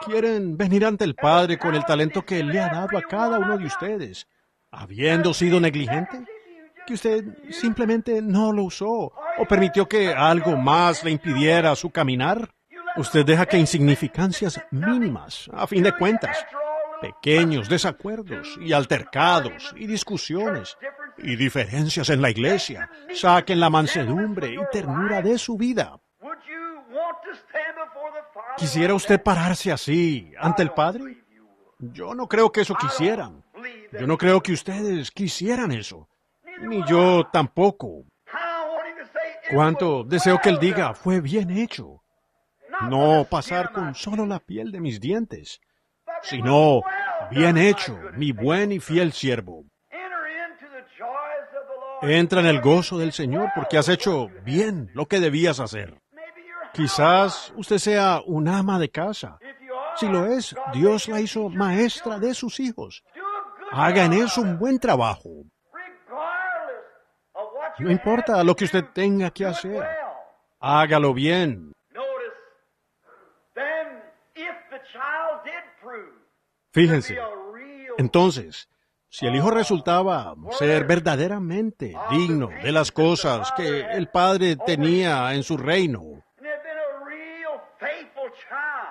¿Quieren venir ante el Padre con el talento que Él le ha dado a cada uno de ustedes, habiendo sido negligente? ¿Que usted simplemente no lo usó o permitió que algo más le impidiera su caminar? Usted deja que insignificancias mínimas, a fin de cuentas, pequeños desacuerdos y altercados y discusiones y diferencias en la iglesia, saquen la mansedumbre y ternura de su vida. ¿Quisiera usted pararse así ante el Padre? Yo no creo que eso quisieran. Yo no creo que ustedes quisieran eso. Ni yo tampoco. ¿Cuánto deseo que Él diga, fue bien hecho? No pasar con solo la piel de mis dientes, sino, bien hecho, mi buen y fiel siervo. Entra en el gozo del Señor porque has hecho bien lo que debías hacer. Quizás usted sea un ama de casa. Si lo es, Dios la hizo maestra de sus hijos. Haga en eso un buen trabajo. No importa lo que usted tenga que hacer. Hágalo bien. Fíjense, entonces, si el hijo resultaba ser verdaderamente digno de las cosas que el padre tenía en su reino,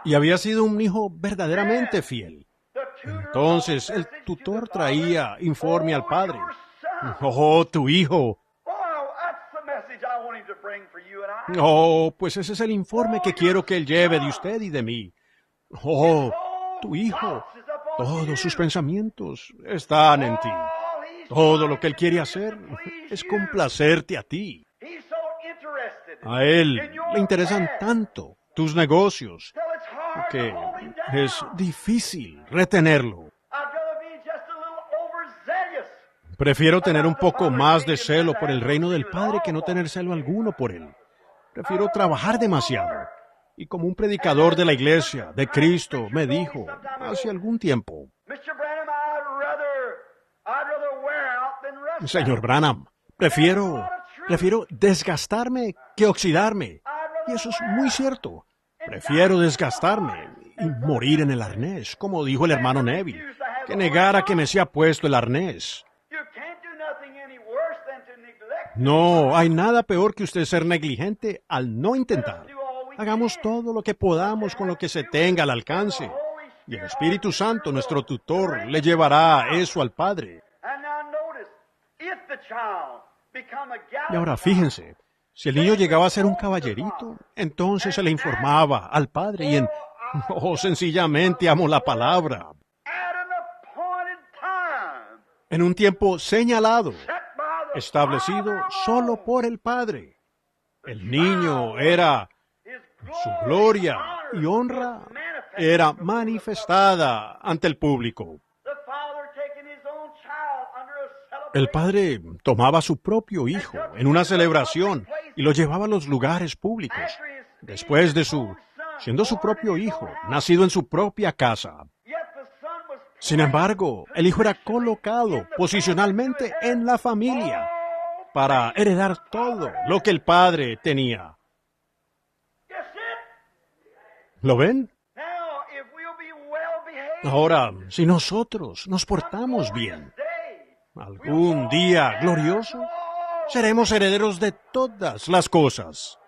y había sido un hijo verdaderamente fiel, entonces el tutor traía informe al padre. Oh, tu hijo. Oh, pues ese es el informe que quiero que él lleve de usted y de mí. Oh, tu hijo. Todos sus pensamientos están en ti. Todo lo que él quiere hacer es complacerte a ti. A él le interesan tanto tus negocios que es difícil retenerlo. Prefiero tener un poco más de celo por el reino del Padre que no tener celo alguno por él. Prefiero trabajar demasiado. Y como un predicador de la iglesia, de Cristo, me dijo hace algún tiempo, Señor Branham, prefiero desgastarme que oxidarme. Y eso es muy cierto. Prefiero desgastarme y morir en el arnés, como dijo el hermano Neville, que negara que me sea puesto el arnés. No hay nada peor que usted ser negligente al no intentar. Hagamos todo lo que podamos con lo que se tenga al alcance. Y el Espíritu Santo, nuestro tutor, le llevará eso al Padre. Y ahora fíjense, si el niño llegaba a ser un caballerito, entonces se le informaba al Padre y sencillamente amo la palabra. En un tiempo señalado, establecido solo por el Padre. El niño era, su gloria y honra era manifestada ante el público. El padre tomaba a su propio hijo en una celebración y lo llevaba a los lugares públicos, después de siendo su propio hijo, nacido en su propia casa. Sin embargo, el hijo era colocado posicionalmente en la familia para heredar todo lo que el padre tenía. ¿Lo ven? Ahora, si nosotros nos portamos bien, algún día glorioso, seremos herederos de todas las cosas.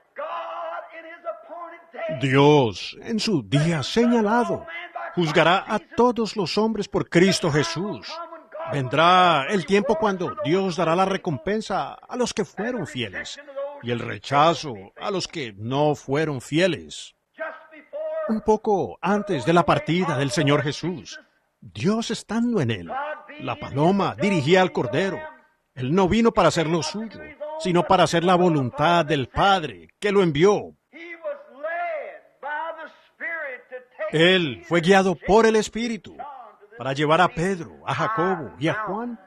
Dios, en su día señalado, juzgará a todos los hombres por Cristo Jesús. Vendrá el tiempo cuando Dios dará la recompensa a los que fueron fieles y el rechazo a los que no fueron fieles. Un poco antes de la partida del Señor Jesús, Dios estando en él, la paloma dirigía al Cordero. Él no vino para hacer lo suyo, sino para hacer la voluntad del Padre que lo envió. Él fue guiado por el Espíritu para llevar a Pedro, a Jacobo y a Juan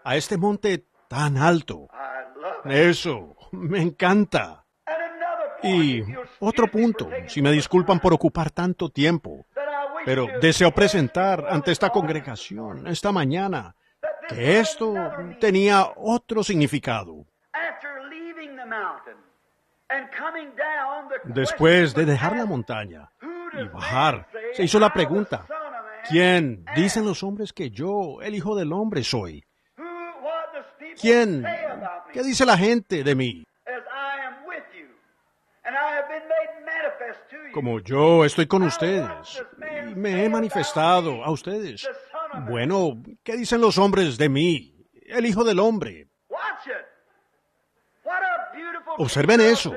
a este monte tan alto. Eso me encanta. Y otro punto, si me disculpan por ocupar tanto tiempo, pero deseo presentar ante esta congregación esta mañana que esto tenía otro significado. Después de dejar la montaña y bajar, se hizo la pregunta, ¿quién dicen los hombres que yo, el Hijo del Hombre, soy? ¿Quién? ¿Qué dice la gente de mí? como yo estoy con ustedes y me he manifestado a ustedes. Bueno, ¿qué dicen los hombres de mí, el Hijo del Hombre? Observen eso.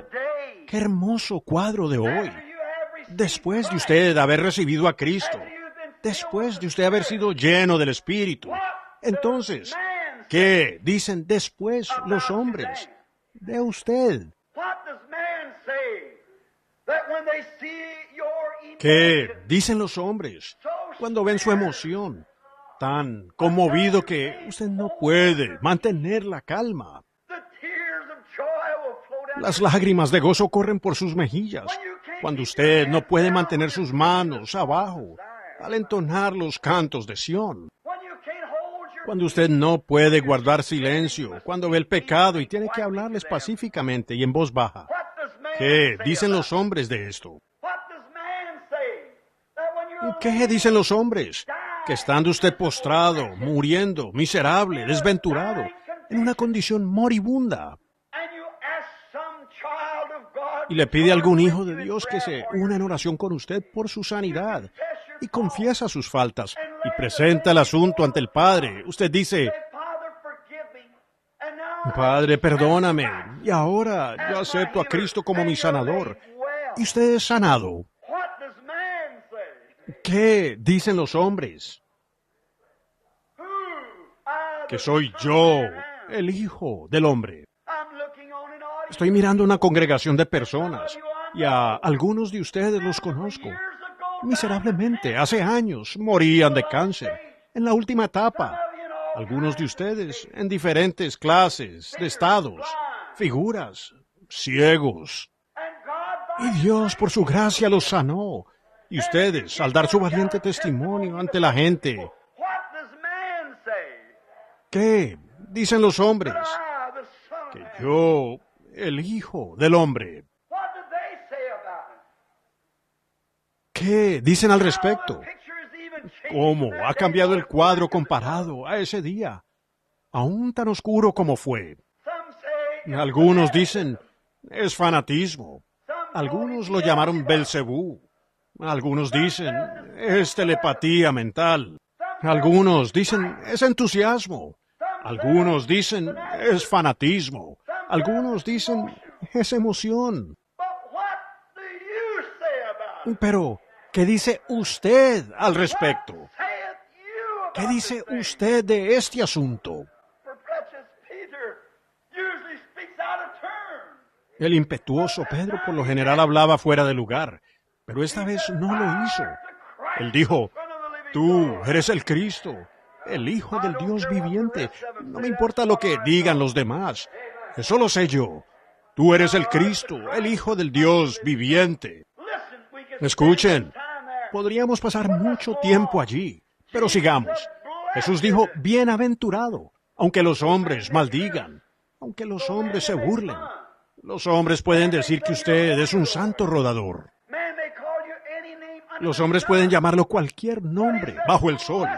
Qué hermoso cuadro de hoy. Después de usted haber recibido a Cristo, después de usted haber sido lleno del Espíritu, entonces, ¿qué dicen después los hombres de usted? ¿Qué dicen los hombres cuando ven su emoción tan conmovido que usted no puede mantener la calma? Las lágrimas de gozo corren por sus mejillas cuando usted no puede mantener sus manos abajo al entonar los cantos de Sión. Cuando usted no puede guardar silencio, cuando ve el pecado y tiene que hablarles pacíficamente y en voz baja. ¿Qué dicen los hombres de esto? ¿Qué dicen los hombres? Que estando usted postrado, muriendo, miserable, desventurado, en una condición moribunda, y le pide a algún hijo de Dios que se una en oración con usted por su sanidad, y confiesa sus faltas, y presenta el asunto ante el Padre. Usted dice, Padre, perdóname, y ahora yo acepto a Cristo como mi sanador, y usted es sanado. ¿Qué dicen los hombres? Que soy yo, el Hijo del Hombre. Estoy mirando una congregación de personas, y a algunos de ustedes los conozco. Miserablemente, hace años, morían de cáncer, en la última etapa. Algunos de ustedes en diferentes clases de estados, figuras, ciegos. Y Dios, por su gracia, los sanó. Y ustedes, al dar su valiente testimonio ante la gente, ¿qué dicen los hombres? Que yo, el Hijo del Hombre. ¿Qué dicen al respecto? ¿Cómo ha cambiado el cuadro comparado a ese día, aún tan oscuro como fue? Algunos dicen, es fanatismo. Algunos lo llamaron Belcebú. Algunos dicen, es telepatía mental. Algunos dicen, es entusiasmo. Algunos dicen, es fanatismo. Algunos dicen, es emoción. Pero, ¿qué dice usted al respecto? ¿Qué dice usted de este asunto? El impetuoso Pedro por lo general hablaba fuera de lugar, pero esta vez no lo hizo. Él dijo, tú eres el Cristo, el Hijo del Dios viviente. No me importa lo que digan los demás, eso lo sé yo. Tú eres el Cristo, el Hijo del Dios viviente. Escuchen, podríamos pasar mucho tiempo allí, pero sigamos. Jesús dijo, bienaventurado, aunque los hombres maldigan, aunque los hombres se burlen. Los hombres pueden decir que usted es un santo rodador. Los hombres pueden llamarlo cualquier nombre bajo el sol.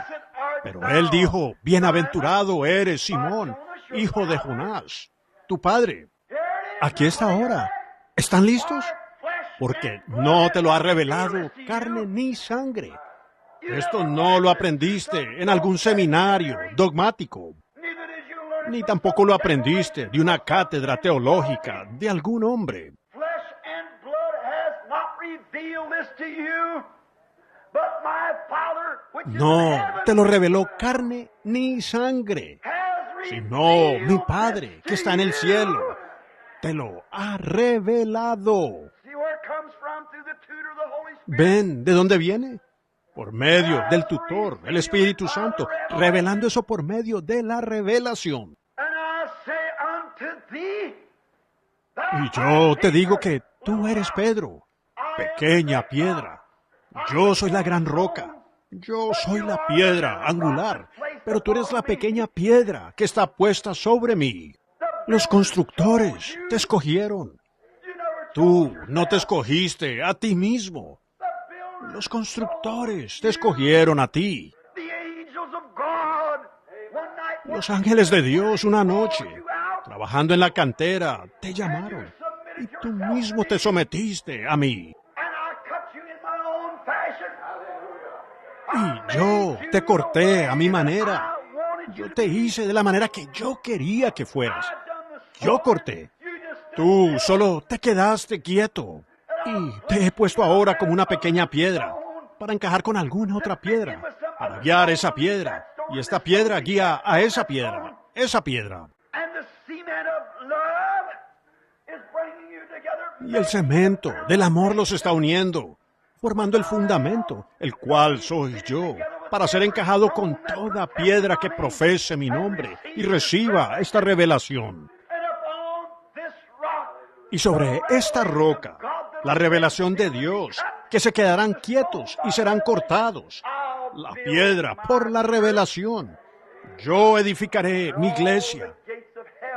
Pero él dijo, bienaventurado eres, Simón, hijo de Jonás, tu padre. Aquí está ahora. ¿Están listos? Porque no te lo ha revelado carne ni sangre. Esto no lo aprendiste en algún seminario dogmático. Ni tampoco lo aprendiste de una cátedra teológica de algún hombre. No te lo reveló carne ni sangre, sino mi Padre que está en el cielo. Te lo ha revelado. ¿Ven de dónde viene? Por medio del tutor, el Espíritu Santo, revelando eso por medio de la revelación. Y yo te digo que tú eres Pedro, pequeña piedra. Yo soy la gran roca. Yo soy la piedra angular, pero tú eres la pequeña piedra que está puesta sobre mí. Los constructores te escogieron. Tú no te escogiste a ti mismo. Los constructores te escogieron a ti. Los ángeles de Dios una noche, trabajando en la cantera, te llamaron. Y tú mismo te sometiste a mí. Y yo te corté a mi manera. Yo te hice de la manera que yo quería que fueras. Yo corté. Tú solo te quedaste quieto. Y te he puesto ahora como una pequeña piedra para encajar con alguna otra piedra, para guiar esa piedra. Y esta piedra guía a esa piedra. Esa piedra. Y el cemento del amor los está uniendo, formando el fundamento, el cual soy yo, para ser encajado con toda piedra que profese mi nombre y reciba esta revelación. Y sobre esta roca, la revelación de Dios, que se quedarán quietos y serán cortados. La piedra por la revelación. Yo edificaré mi iglesia.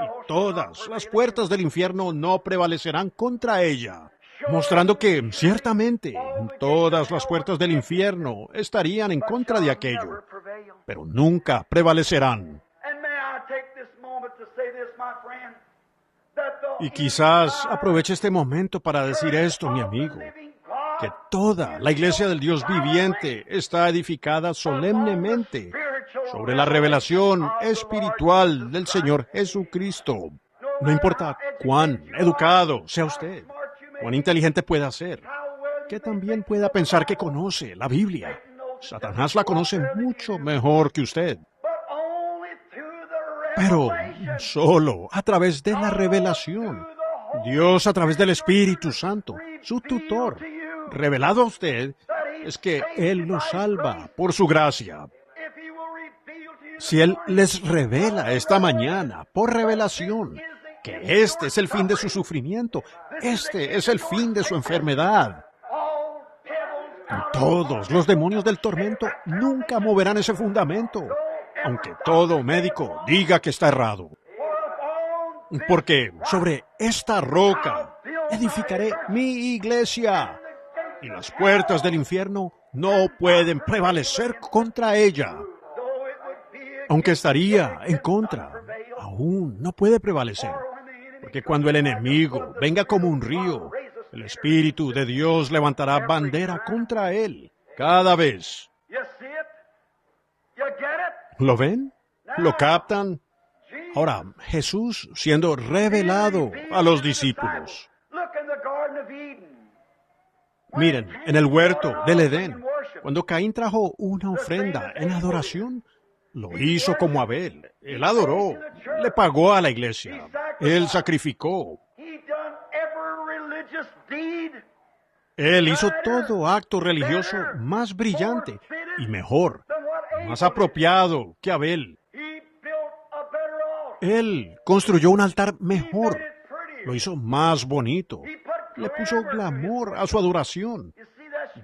Y todas las puertas del infierno no prevalecerán contra ella, mostrando que, ciertamente, todas las puertas del infierno estarían en contra de aquello, pero nunca prevalecerán. Y quizás aproveche este momento para decir esto, mi amigo, que toda la iglesia del Dios viviente está edificada solemnemente sobre la revelación espiritual del Señor Jesucristo. No importa cuán educado sea usted, cuán inteligente pueda ser, que también pueda pensar que conoce la Biblia. Satanás la conoce mucho mejor que usted. Pero solo a través de la revelación, Dios a través del Espíritu Santo, su tutor, revelado a usted, es que Él los salva por su gracia. Si Él les revela esta mañana, por revelación, que este es el fin de su sufrimiento, este es el fin de su enfermedad, todos los demonios del tormento nunca moverán ese fundamento, aunque todo médico diga que está errado. Porque sobre esta roca edificaré mi iglesia, y las puertas del infierno no pueden prevalecer contra ella. Aunque estaría en contra, aún no puede prevalecer. Porque cuando el enemigo venga como un río, el Espíritu de Dios levantará bandera contra él cada vez. ¿Lo ven? ¿Lo captan? Ahora, Jesús siendo revelado a los discípulos. Miren, en el huerto del Edén, cuando Caín trajo una ofrenda en adoración, lo hizo como Abel. Él adoró, le pagó a la iglesia, él sacrificó. Él hizo todo acto religioso más brillante y mejor, más apropiado que Abel. Él construyó un altar mejor, lo hizo más bonito, le puso glamour a su adoración.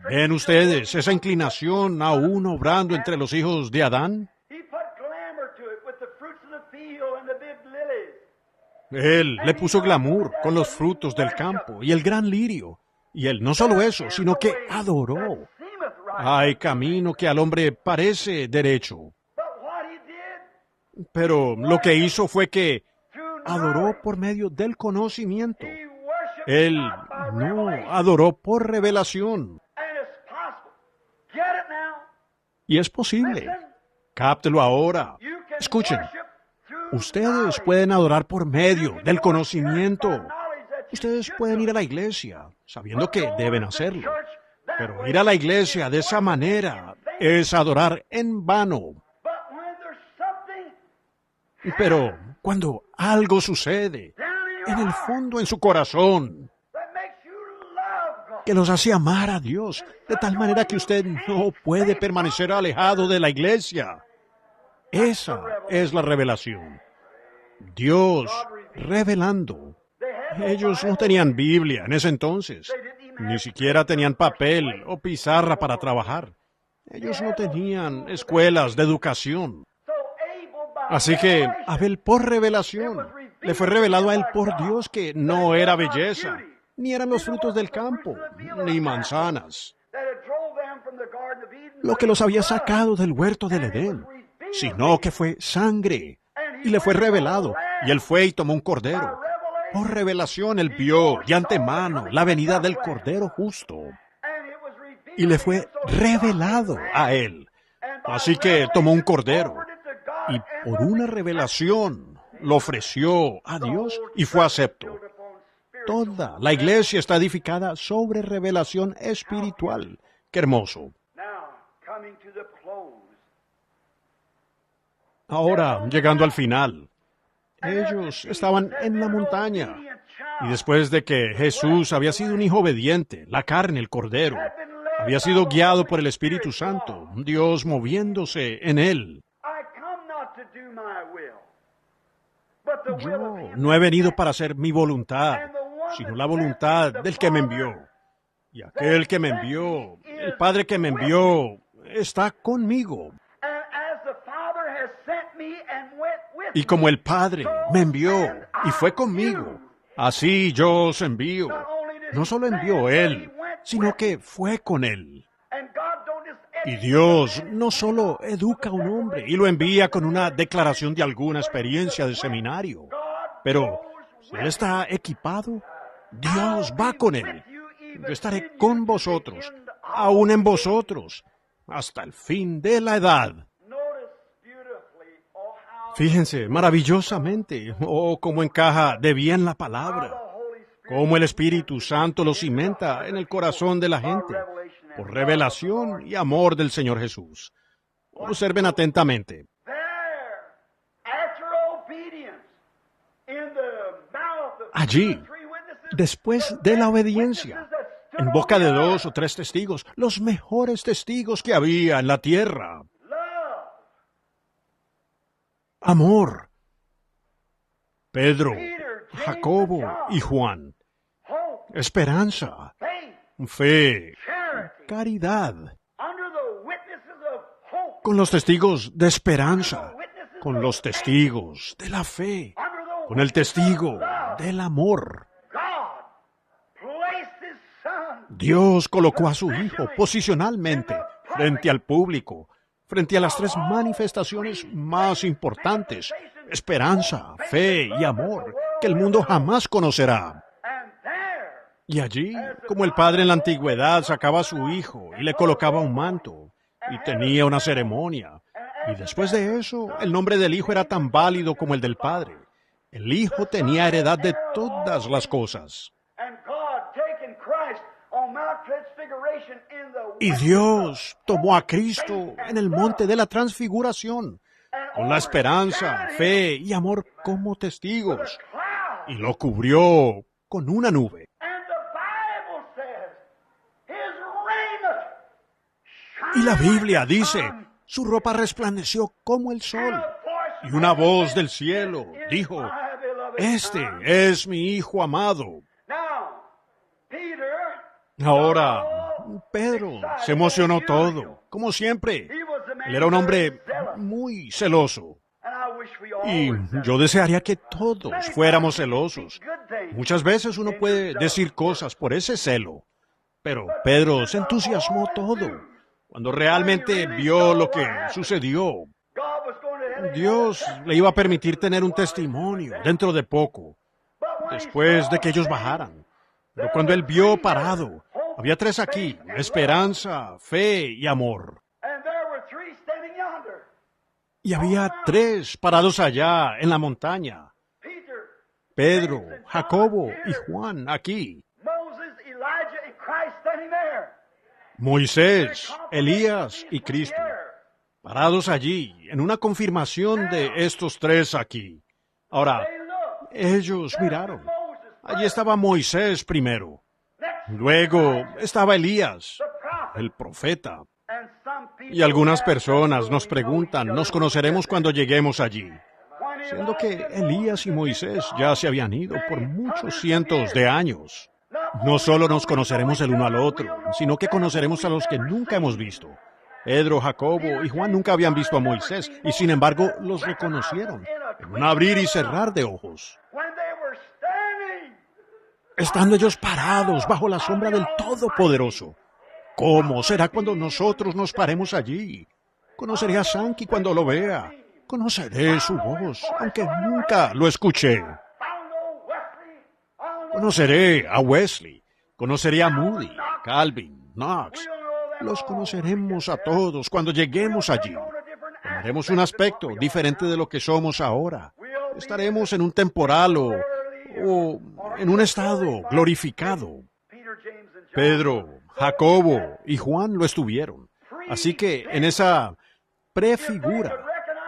¿Ven ustedes esa inclinación aún obrando entre los hijos de Adán? Él le puso glamour con los frutos del campo y el gran lirio. Y él no solo eso, sino que adoró. Hay camino que al hombre parece derecho. Pero lo que hizo fue que adoró por medio del conocimiento. Él no adoró por revelación. Y es posible. Cáptelo ahora. Escuchen. Ustedes pueden adorar por medio del conocimiento. Ustedes pueden ir a la iglesia sabiendo que deben hacerlo. Pero ir a la iglesia de esa manera es adorar en vano. Pero cuando algo sucede en el fondo en su corazón que los hace amar a Dios de tal manera que usted no puede permanecer alejado de la iglesia, esa es la revelación. Dios revelando. Ellos no tenían Biblia en ese entonces. Ni siquiera tenían papel o pizarra para trabajar. Ellos no tenían escuelas de educación. Así que Abel por revelación, le fue revelado a él por Dios que no era belleza, ni eran los frutos del campo, ni manzanas, lo que los había sacado del huerto del Edén, sino que fue sangre, y le fue revelado, y él fue y tomó un cordero. Por revelación él vio de antemano la venida del Cordero justo. y le fue revelado a él. Así que tomó un cordero y por una revelación lo ofreció a Dios y fue acepto. Toda la iglesia está edificada sobre revelación espiritual. ¡Qué hermoso! Ahora, llegando al final, ellos estaban en la montaña. Y después de que Jesús había sido un hijo obediente, la carne, el cordero, había sido guiado por el Espíritu Santo, Dios moviéndose en él. Yo no he venido para hacer mi voluntad, sino la voluntad del que me envió. Y aquel que me envió, el Padre que me envió, está conmigo. Y como el Padre me envió y fue conmigo, así yo os envío. No solo envió Él, sino que fue con Él. Y Dios no solo educa a un hombre y lo envía con una declaración de alguna experiencia de seminario, pero si Él está equipado, Dios va con Él. Yo estaré con vosotros, aún en vosotros, hasta el fin de la edad. Fíjense maravillosamente, cómo encaja de bien la palabra, cómo el Espíritu Santo lo cimenta en el corazón de la gente, por revelación y amor del Señor Jesús. Observen atentamente. Allí, después de la obediencia, en boca de 2 o 3 testigos, los mejores testigos que había en la tierra. Amor. Pedro, Jacobo y Juan. Esperanza. Fe. Caridad. Con los testigos de esperanza. Con los testigos de la fe. Con el testigo del amor. Dios colocó a su Hijo posicionalmente frente al público, frente a las 3 manifestaciones más importantes, esperanza, fe y amor, que el mundo jamás conocerá. Y allí, como el padre en la antigüedad sacaba a su hijo y le colocaba un manto, y tenía una ceremonia, y después de eso, el nombre del hijo era tan válido como el del padre. El hijo tenía heredad de todas las cosas. Y Dios tomó a Cristo en el monte de la transfiguración, con la esperanza, fe y amor como testigos, y lo cubrió con una nube. Y la Biblia dice, su ropa resplandeció como el sol, y una voz del cielo dijo, este es mi Hijo amado. Ahora, Pedro se emocionó todo, como siempre. Él era un hombre muy celoso. Y yo desearía que todos fuéramos celosos. Muchas veces uno puede decir cosas por ese celo. Pero Pedro se entusiasmó todo cuando realmente vio lo que sucedió. Dios le iba a permitir tener un testimonio dentro de poco, después de que ellos bajaran. Pero cuando él vio parado, había 3 aquí, esperanza, fe y amor. Y había 3 parados allá en la montaña. Pedro, Jacobo y Juan aquí. Moisés, Elías y Cristo, parados allí en una confirmación de estos 3 aquí. Ahora, ellos miraron. Allí estaba Moisés primero. Luego estaba Elías, el profeta. Y algunas personas nos preguntan, ¿nos conoceremos cuando lleguemos allí? Siendo que Elías y Moisés ya se habían ido por muchos cientos de años. No solo nos conoceremos el uno al otro, sino que conoceremos a los que nunca hemos visto. Pedro, Jacobo y Juan nunca habían visto a Moisés, y sin embargo los reconocieron en un abrir y cerrar de ojos. Estando ellos parados bajo la sombra del Todopoderoso. ¿Cómo será cuando nosotros nos paremos allí? Conoceré a Sankey cuando lo vea. Conoceré su voz, aunque nunca lo escuché. Conoceré a Wesley. Conoceré a Moody, Calvin, Knox. Los conoceremos a todos cuando lleguemos allí. Tomaremos un aspecto diferente de lo que somos ahora. Estaremos en un temporal o en un estado glorificado. Pedro, Jacobo y Juan lo estuvieron. Así que en esa prefigura,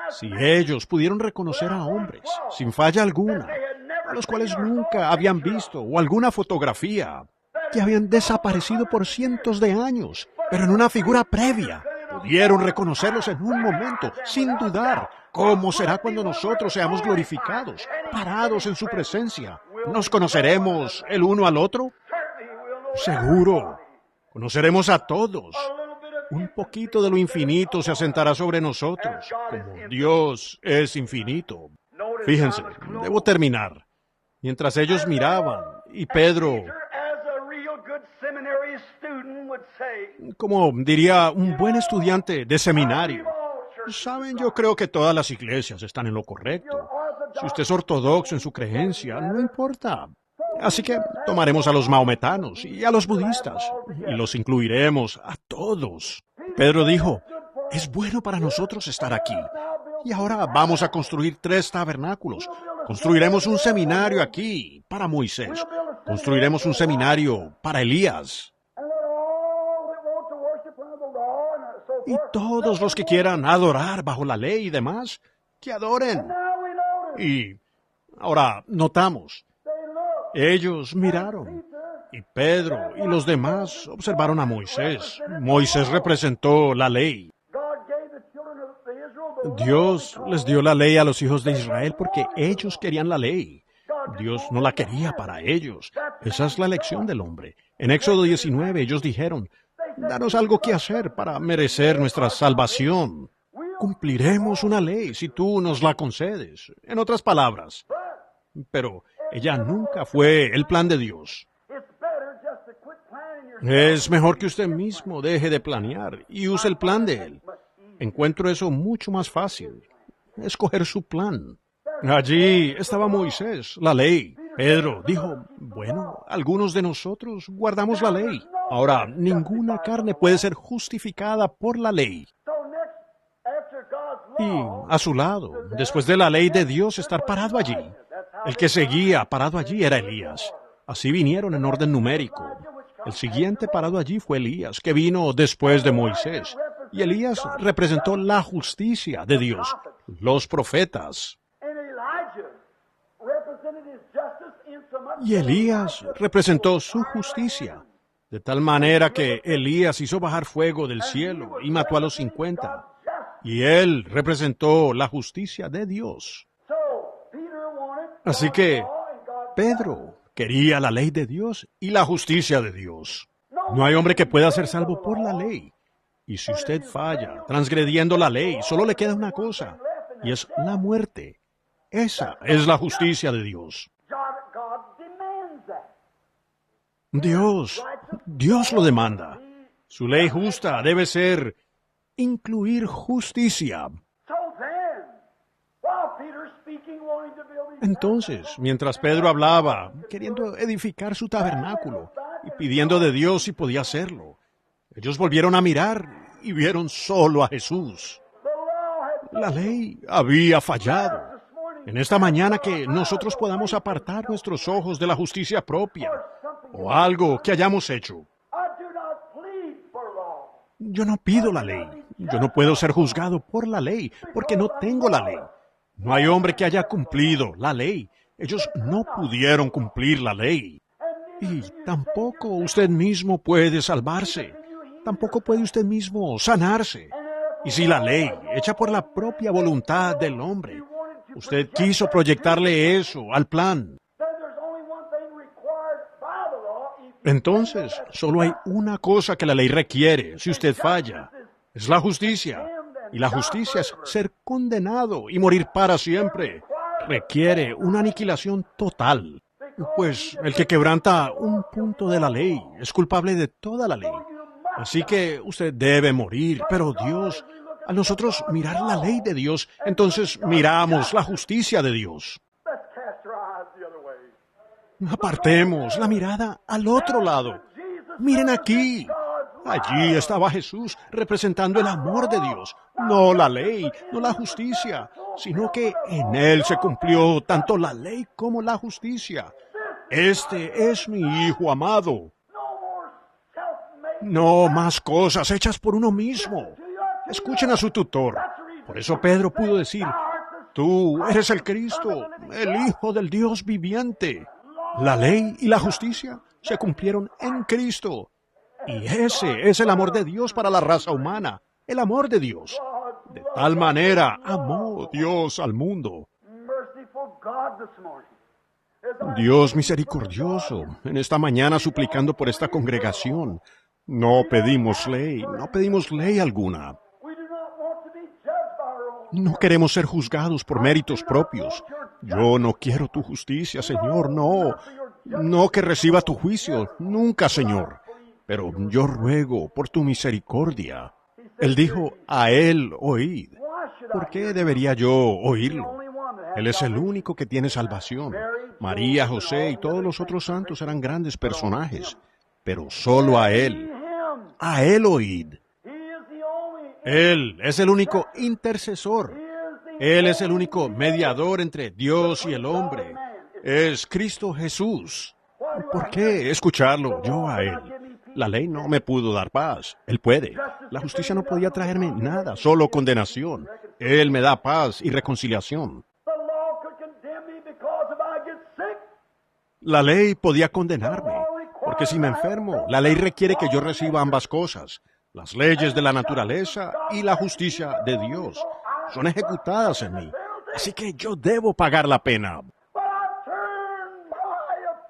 si ellos pudieron reconocer a hombres, sin falla alguna, a los cuales nunca habían visto, o alguna fotografía, que habían desaparecido por cientos de años, pero en una figura previa, pudieron reconocerlos en un momento, sin dudar. ¿Cómo será cuando nosotros seamos glorificados, parados en su presencia? ¿Nos conoceremos el uno al otro? Seguro. Conoceremos a todos. Un poquito de lo infinito se asentará sobre nosotros, como Dios es infinito. Fíjense, debo terminar. Mientras ellos miraban, y Pedro, como diría un buen estudiante de seminario, saben, yo creo que todas las iglesias están en lo correcto. Si usted es ortodoxo en su creencia, no importa. Así que tomaremos a los maometanos y a los budistas, y los incluiremos a todos. Pedro dijo, es bueno para nosotros estar aquí. Y ahora vamos a construir 3 tabernáculos. Construiremos un seminario aquí para Moisés. Construiremos un seminario para Elías. Y todos los que quieran adorar bajo la ley y demás, que adoren. Y ahora notamos, ellos miraron, y Pedro y los demás observaron a Moisés. Moisés representó la ley. Dios les dio la ley a los hijos de Israel porque ellos querían la ley. Dios no la quería para ellos. Esa es la elección del hombre. En Éxodo 19 ellos dijeron, danos algo que hacer para merecer nuestra salvación. Cumpliremos una ley si tú nos la concedes. En otras palabras. Pero ella nunca fue el plan de Dios. Es mejor que usted mismo deje de planear y use el plan de Él. Encuentro eso mucho más fácil. Escoger su plan. Allí estaba Moisés, la ley. Pedro dijo, bueno, algunos de nosotros guardamos la ley. Ahora, ninguna carne puede ser justificada por la ley. Y a su lado, después de la ley de Dios, estar parado allí. El que seguía parado allí era Elías. Así vinieron en orden numérico. El siguiente parado allí fue Elías, que vino después de Moisés. Y Elías representó la justicia de Dios, los profetas. Y Elías representó su justicia, de tal manera que Elías hizo bajar fuego del cielo y mató a los 50. Y él representó la justicia de Dios. Así que Pedro quería la ley de Dios y la justicia de Dios. No hay hombre que pueda ser salvo por la ley. Y si usted falla transgrediendo la ley, solo le queda una cosa, y es la muerte. Esa es la justicia de Dios. Dios lo demanda. Su ley justa debe ser incluir justicia. Entonces, mientras Pedro hablaba, queriendo edificar su tabernáculo y pidiendo de Dios si podía hacerlo, ellos volvieron a mirar y vieron solo a Jesús. La ley había fallado. En esta mañana que nosotros podamos apartar nuestros ojos de la justicia propia o algo que hayamos hecho. Yo no pido la ley. Yo no puedo ser juzgado por la ley porque no tengo la ley. No hay hombre que haya cumplido la ley. Ellos no pudieron cumplir la ley. Y tampoco usted mismo puede salvarse. Tampoco puede usted mismo sanarse. Y si la ley, hecha por la propia voluntad del hombre, usted quiso proyectarle eso al plan, entonces solo hay una cosa que la ley requiere si usted falla. Es la justicia. Y la justicia es ser condenado y morir para siempre. Requiere una aniquilación total. Pues el que quebranta un punto de la ley es culpable de toda la ley. Así que usted debe morir, pero Dios, al nosotros mirar la ley de Dios, entonces miramos la justicia de Dios. Apartemos la mirada al otro lado. Miren aquí. Allí estaba Jesús representando el amor de Dios, no la ley, no la justicia, sino que en Él se cumplió tanto la ley como la justicia. Este es mi Hijo amado. No más cosas hechas por uno mismo. Escuchen a su tutor. Por eso Pedro pudo decir, tú eres el Cristo, el Hijo del Dios viviente. La ley y la justicia se cumplieron en Cristo. Y ese es el amor de Dios para la raza humana, el amor de Dios. De tal manera amó Dios al mundo. Dios misericordioso, en esta mañana suplicando por esta congregación. No pedimos ley alguna. No queremos ser juzgados por méritos propios. Yo no quiero tu justicia, Señor, no. No que reciba tu juicio, nunca, Señor. Pero yo ruego por tu misericordia. Él dijo, a Él oíd. ¿Por qué debería yo oírlo? Él es el único que tiene salvación. María, José y todos los otros santos eran grandes personajes. Pero solo a Él oíd. Él es el único intercesor. Él es el único mediador entre Dios y el hombre. Es Cristo Jesús. ¿Por qué escucharlo yo a Él? La ley no me pudo dar paz. Él puede. La justicia no podía traerme nada, solo condenación. Él me da paz y reconciliación. La ley podía condenarme, porque si me enfermo, la ley requiere que yo reciba ambas cosas. Las leyes de la naturaleza y la justicia de Dios son ejecutadas en mí. Así que yo debo pagar la pena.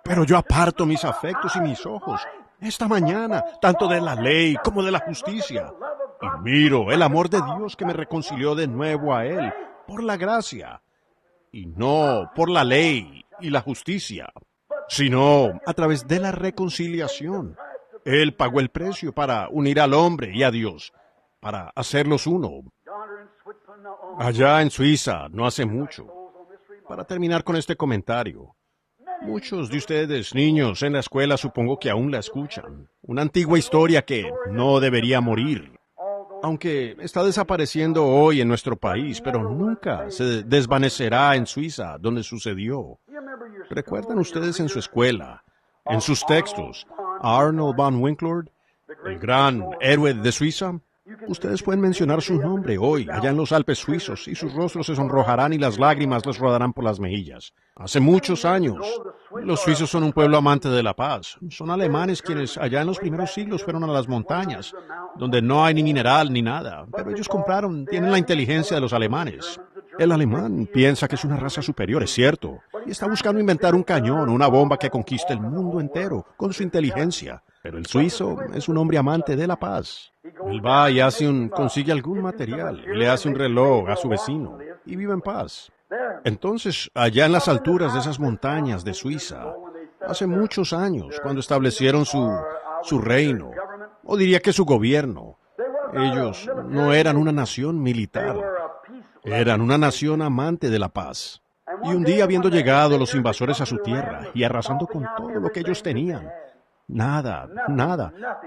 Pero yo aparto mis afectos y mis ojos esta mañana, tanto de la ley como de la justicia. Y miro el amor de Dios que me reconcilió de nuevo a Él por la gracia. Y no por la ley y la justicia, sino a través de la reconciliación. Él pagó el precio para unir al hombre y a Dios, para hacerlos uno. Allá en Suiza, no hace mucho. Para terminar con este comentario, muchos de ustedes, niños, en la escuela supongo que aún la escuchan. Una antigua historia que no debería morir. Aunque está desapareciendo hoy en nuestro país, pero nunca se desvanecerá en Suiza, donde sucedió. ¿Recuerdan ustedes en su escuela, en sus textos, a Arnold von Winklord, el gran héroe de Suiza? Ustedes pueden mencionar su nombre hoy, allá en los Alpes suizos, y sus rostros se sonrojarán y las lágrimas les rodarán por las mejillas. Hace muchos años, los suizos son un pueblo amante de la paz. Son alemanes quienes allá en los primeros siglos fueron a las montañas, donde no hay ni mineral ni nada, pero ellos tienen la inteligencia de los alemanes. El alemán piensa que es una raza superior, es cierto, y está buscando inventar un cañón o una bomba que conquiste el mundo entero con su inteligencia. Pero el suizo es un hombre amante de la paz. Él va y consigue algún material, y le hace un reloj a su vecino, y vive en paz. Entonces, allá en las alturas de esas montañas de Suiza, hace muchos años, cuando establecieron su reino, o diría que su gobierno, ellos no eran una nación militar, eran una nación amante de la paz. Y un día, habiendo llegado los invasores a su tierra y arrasando con todo lo que ellos tenían, nada,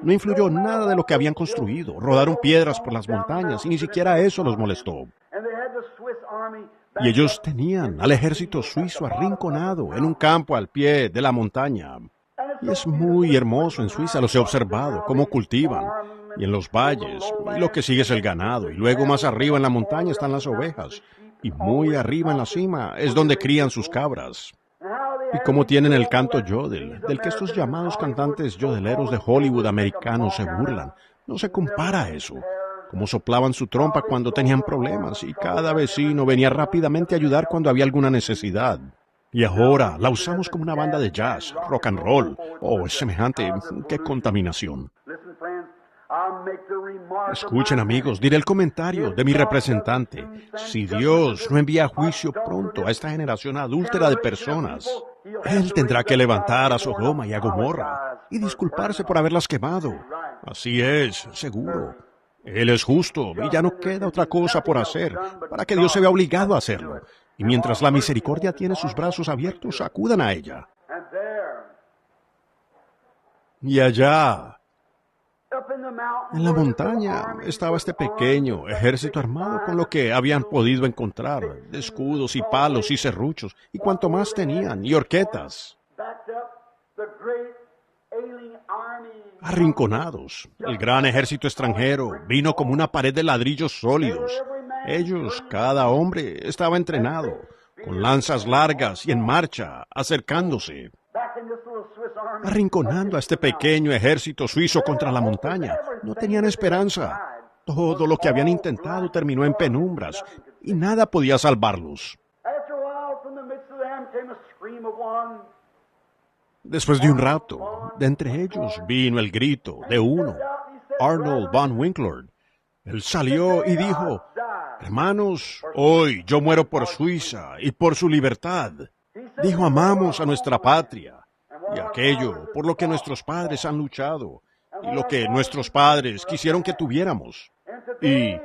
no influyó nada de lo que habían construido. Rodaron piedras por las montañas y ni siquiera eso los molestó. Y ellos tenían al ejército suizo arrinconado en un campo al pie de la montaña. Y es muy hermoso en Suiza, los he observado, cómo cultivan. Y en los valles, y lo que sigue es el ganado. Y luego más arriba en la montaña están las ovejas. Y muy arriba en la cima es donde crían sus cabras. Y cómo tienen el canto yodel, del que estos llamados cantantes yodeleros de Hollywood americanos se burlan. No se compara a eso. Cómo soplaban su trompa cuando tenían problemas y cada vecino venía rápidamente a ayudar cuando había alguna necesidad. Y ahora la usamos como una banda de jazz, rock and roll. Oh, es semejante. ¡Qué contaminación! Escuchen, amigos, diré el comentario de mi representante. Si Dios no envía juicio pronto a esta generación adúltera de personas, Él tendrá que levantar a Sodoma y a Gomorra y disculparse por haberlas quemado. Así es, seguro. Él es justo y ya no queda otra cosa por hacer para que Dios se vea obligado a hacerlo. Y mientras la misericordia tiene sus brazos abiertos, acudan a ella. Y allá, En la montaña estaba este pequeño ejército armado con lo que habían podido encontrar, de escudos y palos y serruchos, y cuanto más tenían, y horquetas. Arrinconados, el gran ejército extranjero vino como una pared de ladrillos sólidos. Ellos, cada hombre, estaba entrenado, con lanzas largas y en marcha, acercándose, arrinconando a este pequeño ejército suizo contra la montaña. No tenían esperanza. Todo lo que habían intentado terminó en penumbras, y nada podía salvarlos. Después de un rato, de entre ellos vino el grito de uno, Arnold von Winklord. Él salió y dijo: hermanos, hoy yo muero por Suiza y por su libertad. Dijo: amamos a nuestra patria y aquello por lo que nuestros padres han luchado y lo que nuestros padres quisieron que tuviéramos. Y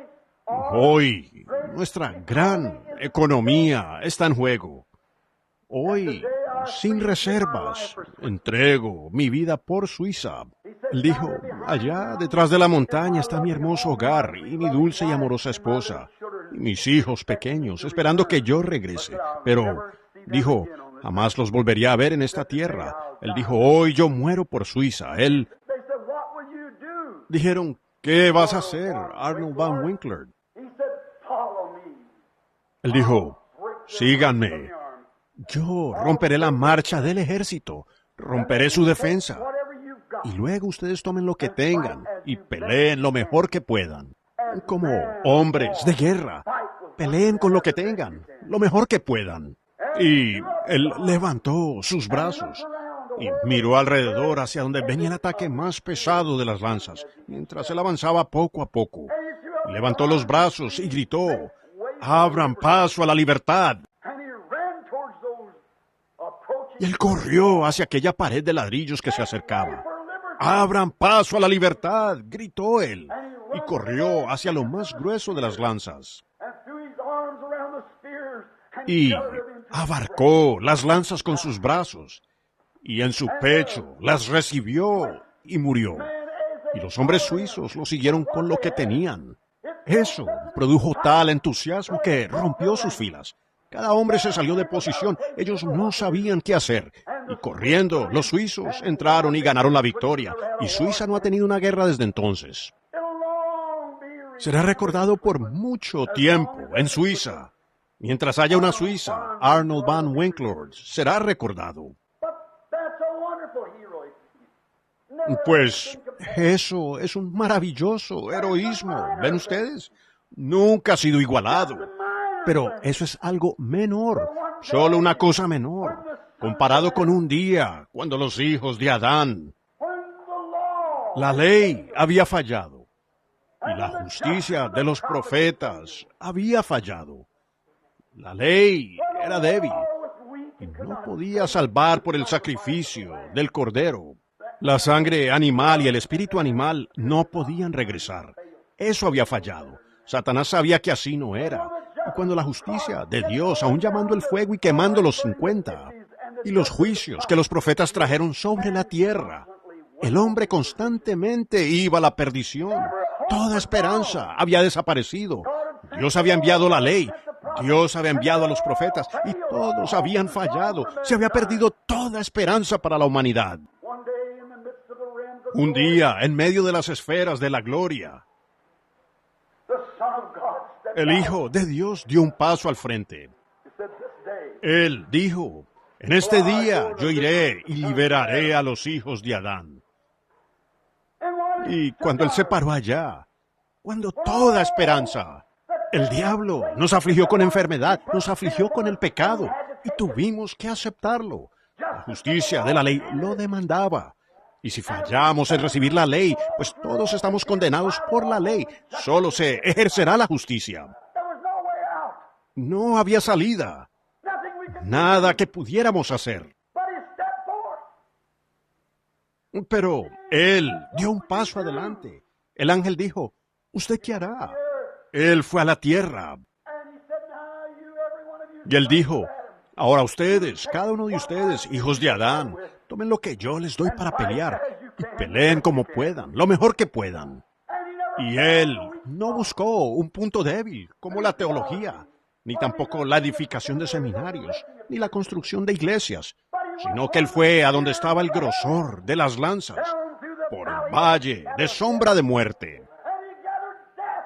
hoy nuestra gran economía está en juego. Hoy, sin reservas, entrego mi vida por Suiza. Él dijo: allá detrás de la montaña está mi hermoso hogar y mi dulce y amorosa esposa y mis hijos pequeños, esperando que yo regrese. Pero, dijo, jamás los volvería a ver en esta tierra. Él dijo: hoy yo muero por Suiza. Dijeron: ¿qué vas a hacer, Arnold von Winklord? Él dijo: síganme. Yo romperé la marcha del ejército, romperé su defensa, y luego ustedes tomen lo que tengan y peleen lo mejor que puedan. Como hombres de guerra, peleen con lo que tengan, lo mejor que puedan. Y él levantó sus brazos y miró alrededor hacia donde venía el ataque más pesado de las lanzas, mientras él avanzaba poco a poco. Levantó los brazos y gritó: abran paso a la libertad. Y él corrió hacia aquella pared de ladrillos que se acercaba. ¡Abran paso a la libertad!, gritó él, y corrió hacia lo más grueso de las lanzas. Y abarcó las lanzas con sus brazos, y en su pecho las recibió y murió. Y los hombres suizos lo siguieron con lo que tenían. Eso produjo tal entusiasmo que rompió sus filas. Cada hombre se salió de posición. Ellos no sabían qué hacer. Y corriendo, los suizos entraron y ganaron la victoria. Y Suiza no ha tenido una guerra desde entonces. Será recordado por mucho tiempo en Suiza. Mientras haya una Suiza, Arnold von Winklord será recordado. Pues eso es un maravilloso heroísmo. ¿Ven ustedes? Nunca ha sido igualado. Pero eso es algo menor, solo una cosa menor, comparado con un día cuando los hijos de Adán, la ley había fallado y la justicia de los profetas había fallado. La ley era débil y no podía salvar por el sacrificio del cordero. La sangre animal y el espíritu animal no podían regresar. Eso había fallado. Satanás sabía que así no era. Y cuando la justicia de Dios, aún llamando el fuego y quemando los 50, y los juicios que los profetas trajeron sobre la tierra, el hombre constantemente iba a la perdición. Toda esperanza había desaparecido. Dios había enviado la ley, Dios había enviado a los profetas, y todos habían fallado. Se había perdido toda esperanza para la humanidad. Un día, en medio de las esferas de la gloria, el Hijo de Dios dio un paso al frente. Él dijo: en este día yo iré y liberaré a los hijos de Adán. Y cuando él se paró allá, cuando toda esperanza, el diablo nos afligió con enfermedad, nos afligió con el pecado, y tuvimos que aceptarlo. La justicia de la ley lo demandaba. Y si fallamos en recibir la ley, pues todos estamos condenados por la ley. Solo se ejercerá la justicia. No había salida. Nada que pudiéramos hacer. Pero él dio un paso adelante. El ángel dijo: ¿usted qué hará? Él fue a la tierra. Y él dijo: ahora ustedes, cada uno de ustedes, hijos de Adán, tomen lo que yo les doy para pelear. y peleen como puedan, lo mejor que puedan. Y él no buscó un punto débil, como la teología, ni tampoco la edificación de seminarios, ni la construcción de iglesias, sino que él fue a donde estaba el grosor de las lanzas, por el valle de sombra de muerte.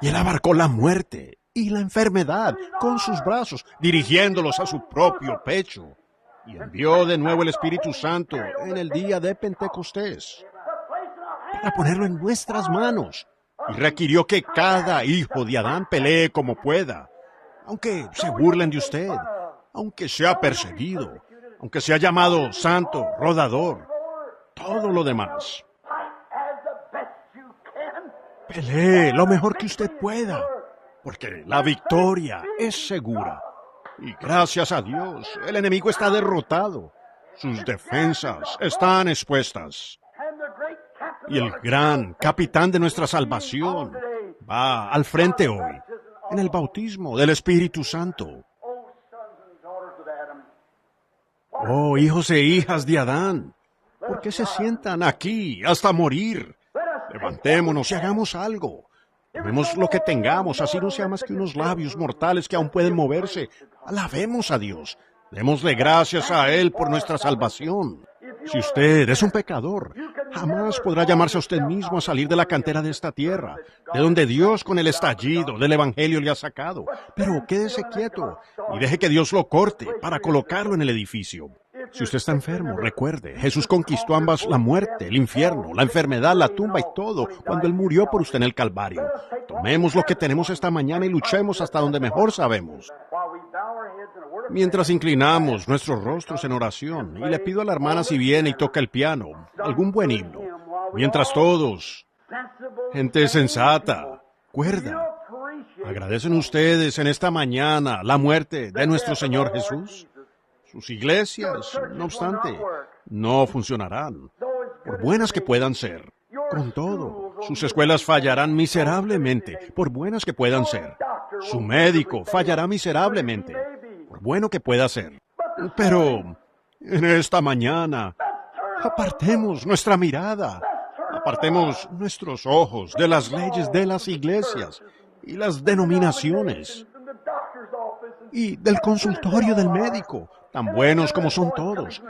Y él abarcó la muerte y la enfermedad con sus brazos, dirigiéndolos a su propio pecho. Y envió de nuevo el Espíritu Santo en el día de Pentecostés, para ponerlo en nuestras manos. Y requirió que cada hijo de Adán pelee como pueda, aunque se burlen de usted, aunque sea perseguido, aunque sea llamado santo, rodador, todo lo demás. Pelee lo mejor que usted pueda, porque la victoria es segura. Y gracias a Dios, el enemigo está derrotado. Sus defensas están expuestas. Y el gran capitán de nuestra salvación va al frente hoy, en el bautismo del Espíritu Santo. Oh, hijos e hijas de Adán, ¿por qué se sientan aquí hasta morir? Levantémonos y hagamos algo. Tomemos lo que tengamos, así no sea más que unos labios mortales que aún pueden moverse. Alabemos a Dios. Démosle gracias a Él por nuestra salvación. Si usted es un pecador, jamás podrá llamarse a usted mismo a salir de la cantera de esta tierra, de donde Dios con el estallido del Evangelio le ha sacado. Pero quédese quieto y deje que Dios lo corte para colocarlo en el edificio. Si usted está enfermo, recuerde, Jesús conquistó ambas, la muerte, el infierno, la enfermedad, la tumba y todo, cuando Él murió por usted en el Calvario. Tomemos lo que tenemos esta mañana y luchemos hasta donde mejor sabemos. Mientras inclinamos nuestros rostros en oración, y le pido a la hermana si viene y toca el piano, algún buen himno, mientras todos, gente sensata, cuerda, agradecen ustedes en esta mañana la muerte de nuestro Señor Jesús. Sus iglesias, no obstante, no funcionarán, por buenas que puedan ser. Con todo, sus escuelas fallarán miserablemente, por buenas que puedan ser. Su médico fallará miserablemente, por bueno que pueda ser. Pero, en esta mañana, apartemos nuestra mirada, apartemos nuestros ojos de las leyes de las iglesias y las denominaciones y del consultorio del médico, tan buenos como son todos.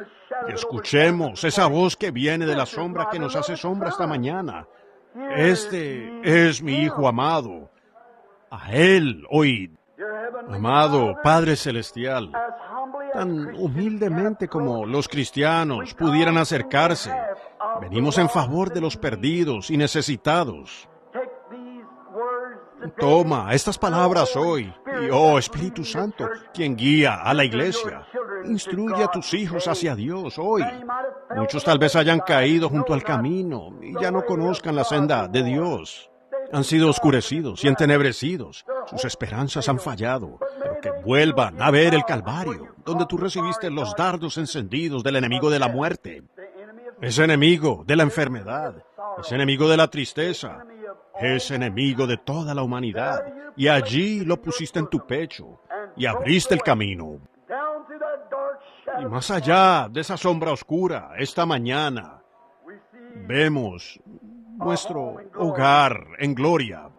Y escuchemos esa voz que viene de la sombra que nos hace sombra esta mañana. Este es mi Hijo amado. A Él oíd. Amado Padre Celestial, tan humildemente como los cristianos pudieran acercarse, venimos en favor de los perdidos y necesitados. Toma estas palabras hoy, y oh Espíritu Santo, quien guía a la iglesia, instruye a tus hijos hacia Dios hoy. Muchos tal vez hayan caído junto al camino y ya no conozcan la senda de Dios. Han sido oscurecidos y entenebrecidos. Sus esperanzas han fallado, pero que vuelvan a ver el Calvario, donde tú recibiste los dardos encendidos del enemigo de la muerte, ese enemigo de la enfermedad, ese enemigo de la tristeza, ese enemigo de toda la humanidad, y allí lo pusiste en tu pecho y abriste el camino. Y más allá de esa sombra oscura, esta mañana, vemos nuestro hogar en gloria.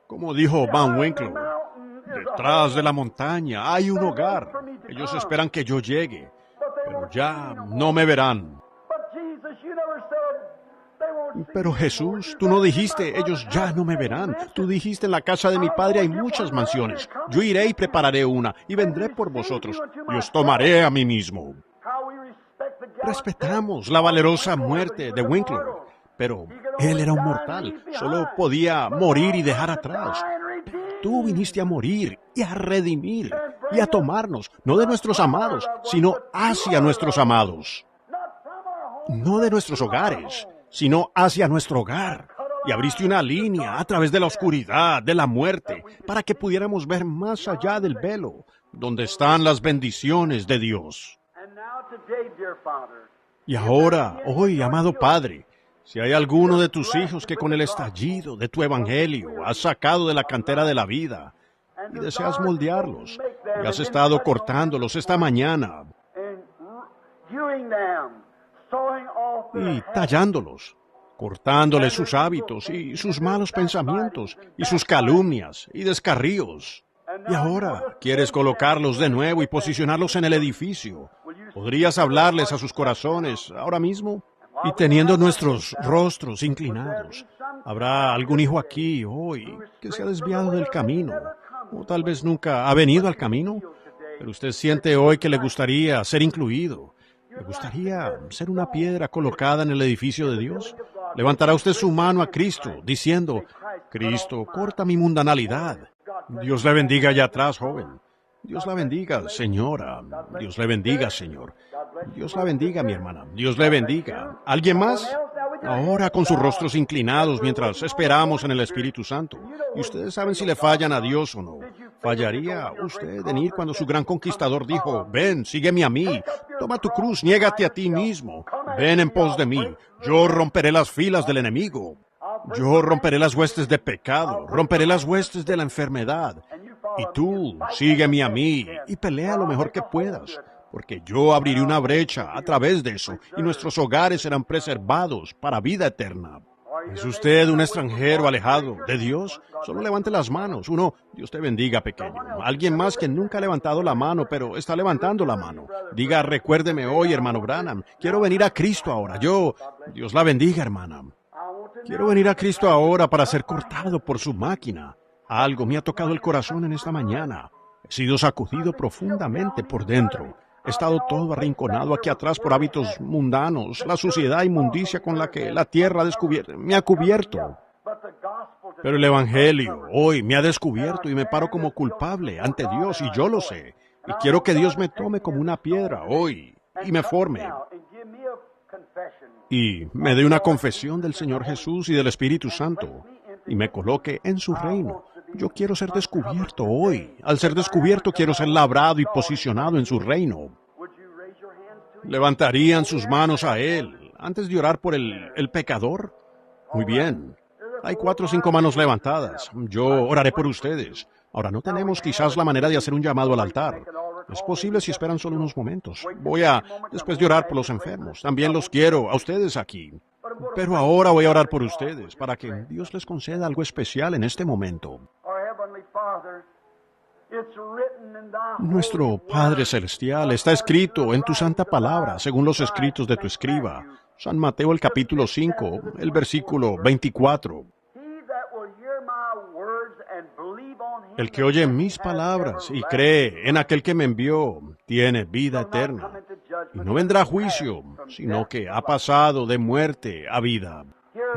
Como dijo Van Winkler, detrás de la montaña hay un hogar. Ellos esperan que yo llegue, pero ya no me verán. Pero Jesús, tú no dijiste, ellos ya no me verán. Tú dijiste, en la casa de mi Padre hay muchas mansiones. Yo iré y prepararé una, y vendré por vosotros, y os tomaré a mí mismo. Respetamos la valerosa muerte de Winkler, pero él era un mortal, solo podía morir y dejar atrás. Tú viniste a morir y a redimir y a tomarnos, no de nuestros amados, sino hacia nuestros amados. No de nuestros hogares, sino hacia nuestro hogar. Y abriste una línea a través de la oscuridad, de la muerte, para que pudiéramos ver más allá del velo, donde están las bendiciones de Dios. Y ahora, hoy, amado Padre, si hay alguno de tus hijos que con el estallido de tu evangelio has sacado de la cantera de la vida y deseas moldearlos, y has estado cortándolos esta mañana, y tallándolos, cortándoles sus hábitos y sus malos pensamientos y sus calumnias y descarríos. Y ahora quieres colocarlos de nuevo y posicionarlos en el edificio. ¿Podrías hablarles a sus corazones ahora mismo? Y teniendo nuestros rostros inclinados, ¿habrá algún hijo aquí hoy que se ha desviado del camino? O tal vez nunca ha venido al camino, pero usted siente hoy que le gustaría ser incluido. ¿Le gustaría ser una piedra colocada en el edificio de Dios? ¿Levantará usted su mano a Cristo diciendo, Cristo, corta mi mundanalidad? Dios le bendiga allá atrás, joven. Dios la bendiga, señora. Dios le bendiga, señor. Dios la bendiga, mi hermana. Dios le bendiga. ¿Alguien más? Ahora con sus rostros inclinados mientras esperamos en el Espíritu Santo. Y ustedes saben si le fallan a Dios o no. ¿Fallaría usted en ir cuando su gran conquistador dijo, ven, sígueme a mí, toma tu cruz, niégate a ti mismo, ven en pos de mí, yo romperé las filas del enemigo, yo romperé las huestes de pecado, romperé las huestes de la enfermedad, y tú sígueme a mí y pelea lo mejor que puedas, porque yo abriré una brecha a través de eso, y nuestros hogares serán preservados para vida eterna. ¿Es usted un extranjero alejado de Dios? Solo levante las manos. Dios te bendiga, pequeño. Alguien más que nunca ha levantado la mano, pero está levantando la mano. Diga, recuérdeme hoy, hermano Branham. Quiero venir a Cristo ahora. Dios la bendiga, hermana. Quiero venir a Cristo ahora para ser cortado por su máquina. Algo me ha tocado el corazón en esta mañana. He sido sacudido profundamente por dentro. He estado todo arrinconado aquí atrás por hábitos mundanos, la suciedad e inmundicia con la que la tierra me ha cubierto. Pero el Evangelio hoy me ha descubierto y me paro como culpable ante Dios y yo lo sé. Y quiero que Dios me tome como una piedra hoy y me forme. Y me dé una confesión del Señor Jesús y del Espíritu Santo y me coloque en su reino. Yo quiero ser descubierto hoy. Al ser descubierto quiero ser labrado y posicionado en su reino. ¿Levantarían sus manos a Él antes de orar por el pecador? Muy bien. Hay 4 o 5 manos levantadas. Yo oraré por ustedes. Ahora no tenemos quizás la manera de hacer un llamado al altar. Es posible si esperan solo unos momentos. Después de orar por los enfermos, también los quiero a ustedes aquí. Pero ahora voy a orar por ustedes para que Dios les conceda algo especial en este momento. Nuestro Padre Celestial, está escrito en tu santa palabra, según los escritos de tu escriba, San Mateo el capítulo 5, el versículo 24. El que oye mis palabras y cree en aquel que me envió, tiene vida eterna, y no vendrá a juicio, sino que ha pasado de muerte a vida.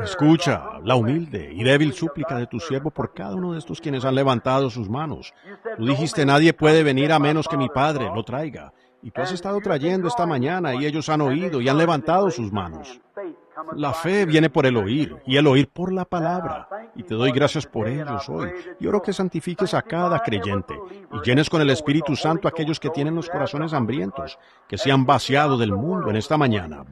Escucha la humilde y débil súplica de tu siervo por cada uno de estos quienes han levantado sus manos. Tú dijiste, nadie puede venir a menos que mi Padre lo traiga. Y tú has estado trayendo esta mañana y ellos han oído y han levantado sus manos. La fe viene por el oír y el oír por la palabra. Y te doy gracias por ellos hoy. Y oro que santifiques a cada creyente y llenes con el Espíritu Santo a aquellos que tienen los corazones hambrientos, que se han vaciado del mundo en esta mañana.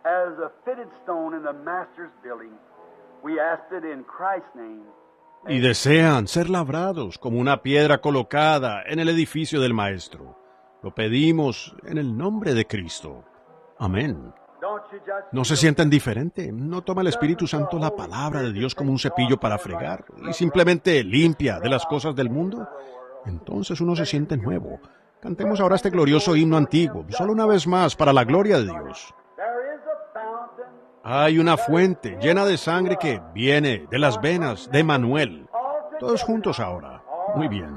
As a fitted stone in the master's building. We asked it in Christ's name. Y desean ser labrados como una piedra colocada en el edificio del Maestro. Lo pedimos en el nombre de Cristo. Amén. ¿No se sienten diferente? ¿No toma el Espíritu Santo la palabra de Dios como un cepillo para fregar y simplemente limpia de las cosas del mundo? Entonces uno se siente nuevo. Cantemos ahora este glorioso himno antiguo, solo una vez más, para la gloria de Dios. Hay una fuente llena de sangre que viene de las venas de Manuel. Todos juntos ahora. Muy bien.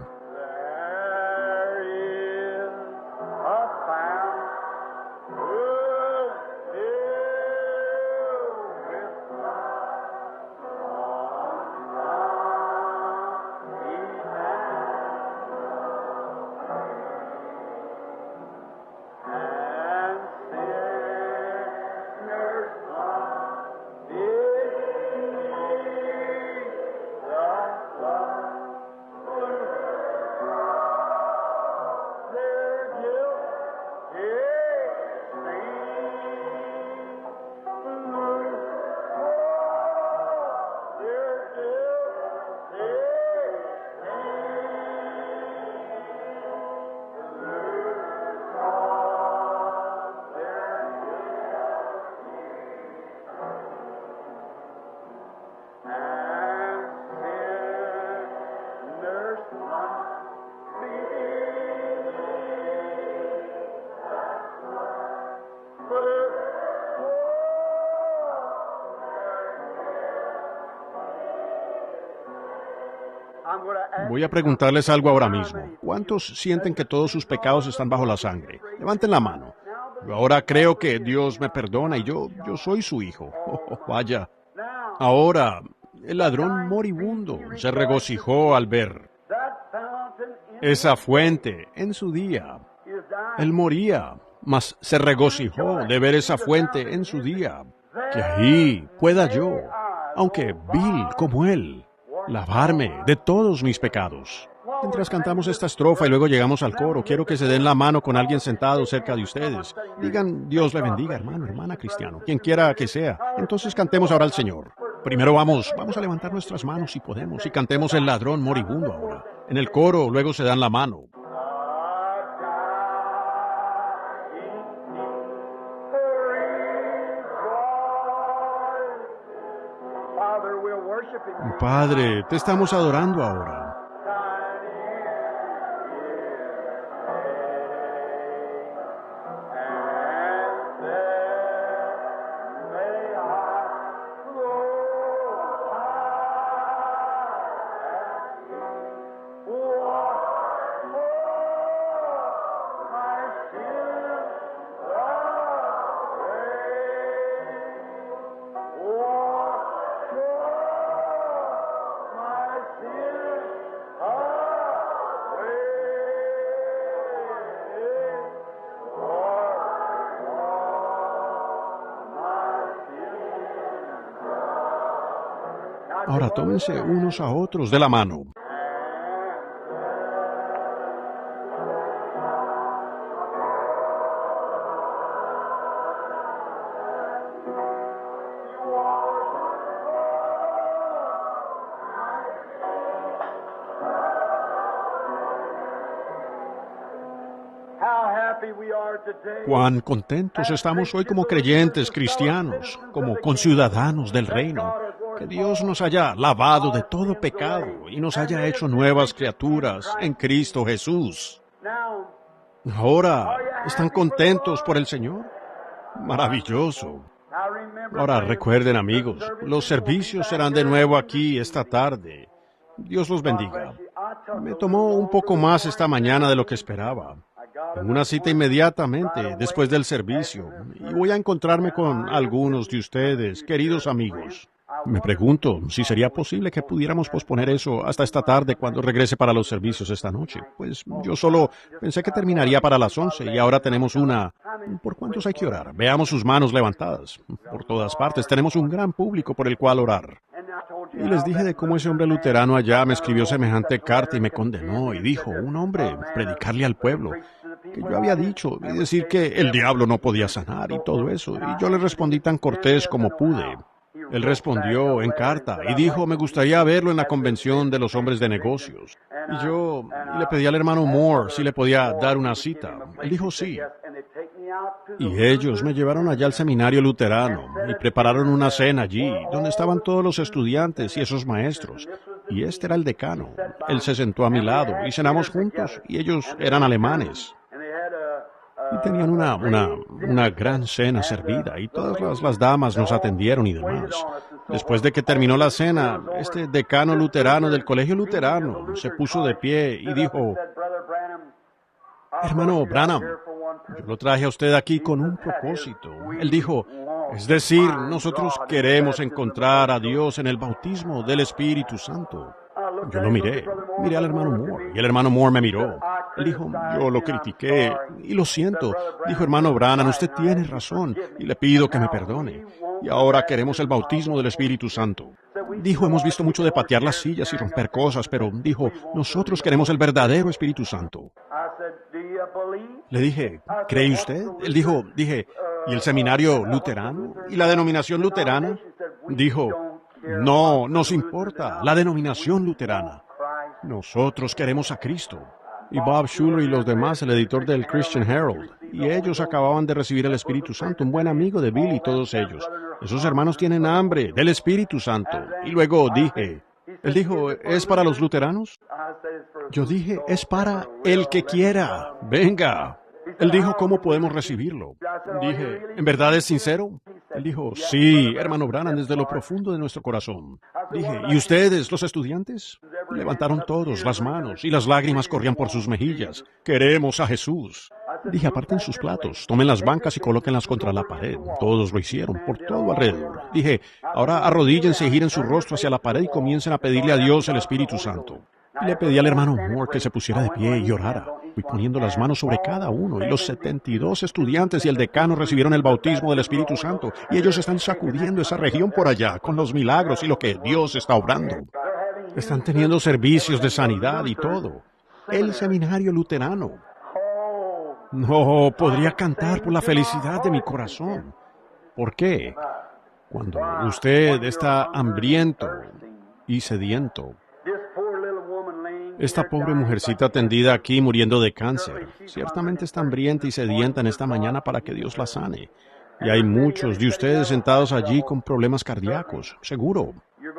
Voy a preguntarles algo ahora mismo. ¿Cuántos sienten que todos sus pecados están bajo la sangre? Levanten la mano. Yo ahora creo que Dios me perdona y yo soy su hijo. Oh, vaya. Ahora, el ladrón moribundo se regocijó al ver esa fuente en su día. Él moría, mas se regocijó de ver esa fuente en su día. Que ahí pueda yo, aunque vil como él, lavarme de todos mis pecados. Mientras cantamos esta estrofa y luego llegamos al coro, quiero que se den la mano con alguien sentado cerca de ustedes. Digan, Dios le bendiga, hermano, hermana cristiano, quien quiera que sea. Entonces cantemos ahora al Señor. Primero vamos a levantar nuestras manos si podemos y cantemos el ladrón moribundo ahora. En el coro luego se dan la mano. Padre, te estamos adorando ahora. Ahora tómense unos a otros de la mano. Cuán contentos estamos hoy como creyentes cristianos, como conciudadanos del reino, que Dios nos haya lavado de todo pecado y nos haya hecho nuevas criaturas en Cristo Jesús. Ahora, ¿están contentos por el Señor? Maravilloso. Ahora recuerden, amigos, los servicios serán de nuevo aquí esta tarde. Dios los bendiga. Me tomó un poco más esta mañana de lo que esperaba. Tengo una cita inmediatamente después del servicio y voy a encontrarme con algunos de ustedes, queridos amigos. Me pregunto si sería posible que pudiéramos posponer eso hasta esta tarde cuando regrese para los servicios esta noche. Pues yo solo pensé que terminaría para las 11 y ahora tenemos una... ¿Por cuántos hay que orar? Veamos sus manos levantadas. Por todas partes tenemos un gran público por el cual orar. Y les dije de cómo ese hombre luterano allá me escribió semejante carta y me condenó y dijo, un hombre, predicarle al pueblo, que yo había dicho y decir que el diablo no podía sanar y todo eso. Y yo le respondí tan cortés como pude. Él respondió en carta y dijo, me gustaría verlo en la convención de los hombres de negocios. Y yo le pedí al hermano Moore si le podía dar una cita. Él dijo sí. Y ellos me llevaron allá al seminario luterano y prepararon una cena allí, donde estaban todos los estudiantes y esos maestros. Y este era el decano. Él se sentó a mi lado y cenamos juntos y ellos eran alemanes. Y tenían una gran cena servida y todas las damas nos atendieron y demás. Después de que terminó la cena, este decano luterano del colegio luterano se puso de pie y dijo, hermano Branham, yo lo traje a usted aquí con un propósito. Él dijo, es decir, nosotros queremos encontrar a Dios en el bautismo del Espíritu Santo. Yo lo miré al hermano Moore, y el hermano Moore me miró. Él dijo, yo lo critiqué, y lo siento. Dijo, hermano Branham, usted tiene razón, y le pido que me perdone. Y ahora queremos el bautismo del Espíritu Santo. Dijo, hemos visto mucho de patear las sillas y romper cosas, pero dijo, nosotros queremos el verdadero Espíritu Santo. Le dije, ¿cree usted? Él dijo, ¿y el seminario luterano? ¿Y la denominación luterana? Dijo, no nos importa la denominación luterana. Nosotros queremos a Cristo. Y Bob Schuller y los demás, el editor del Christian Herald, y ellos acababan de recibir el Espíritu Santo, un buen amigo de Bill y todos ellos. Esos hermanos tienen hambre del Espíritu Santo. Y luego él dijo, ¿es para los luteranos? Yo dije, es para el que quiera. Venga. Él dijo, ¿cómo podemos recibirlo? Dije, ¿en verdad es sincero? Él dijo, sí, hermano Branham, desde lo profundo de nuestro corazón. Dije, ¿y ustedes, los estudiantes? Levantaron todos las manos y las lágrimas corrían por sus mejillas. ¡Queremos a Jesús! Dije, aparten sus platos, tomen las bancas y colóquenlas contra la pared. Todos lo hicieron, por todo alrededor. Dije, ahora arrodíllense y giren su rostro hacia la pared y comiencen a pedirle a Dios el Espíritu Santo. Y le pedí al hermano Moore que se pusiera de pie y orara. Fui poniendo las manos sobre cada uno, y los 72 estudiantes y el decano recibieron el bautismo del Espíritu Santo, y ellos están sacudiendo esa región por allá con los milagros y lo que Dios está obrando. Están teniendo servicios de sanidad y todo. El seminario luterano. No podría cantar por la felicidad de mi corazón. ¿Por qué? Cuando usted está hambriento y sediento. Esta pobre mujercita tendida aquí muriendo de cáncer, ciertamente está hambrienta y sedienta en esta mañana para que Dios la sane. Y hay muchos de ustedes sentados allí con problemas cardíacos, seguro.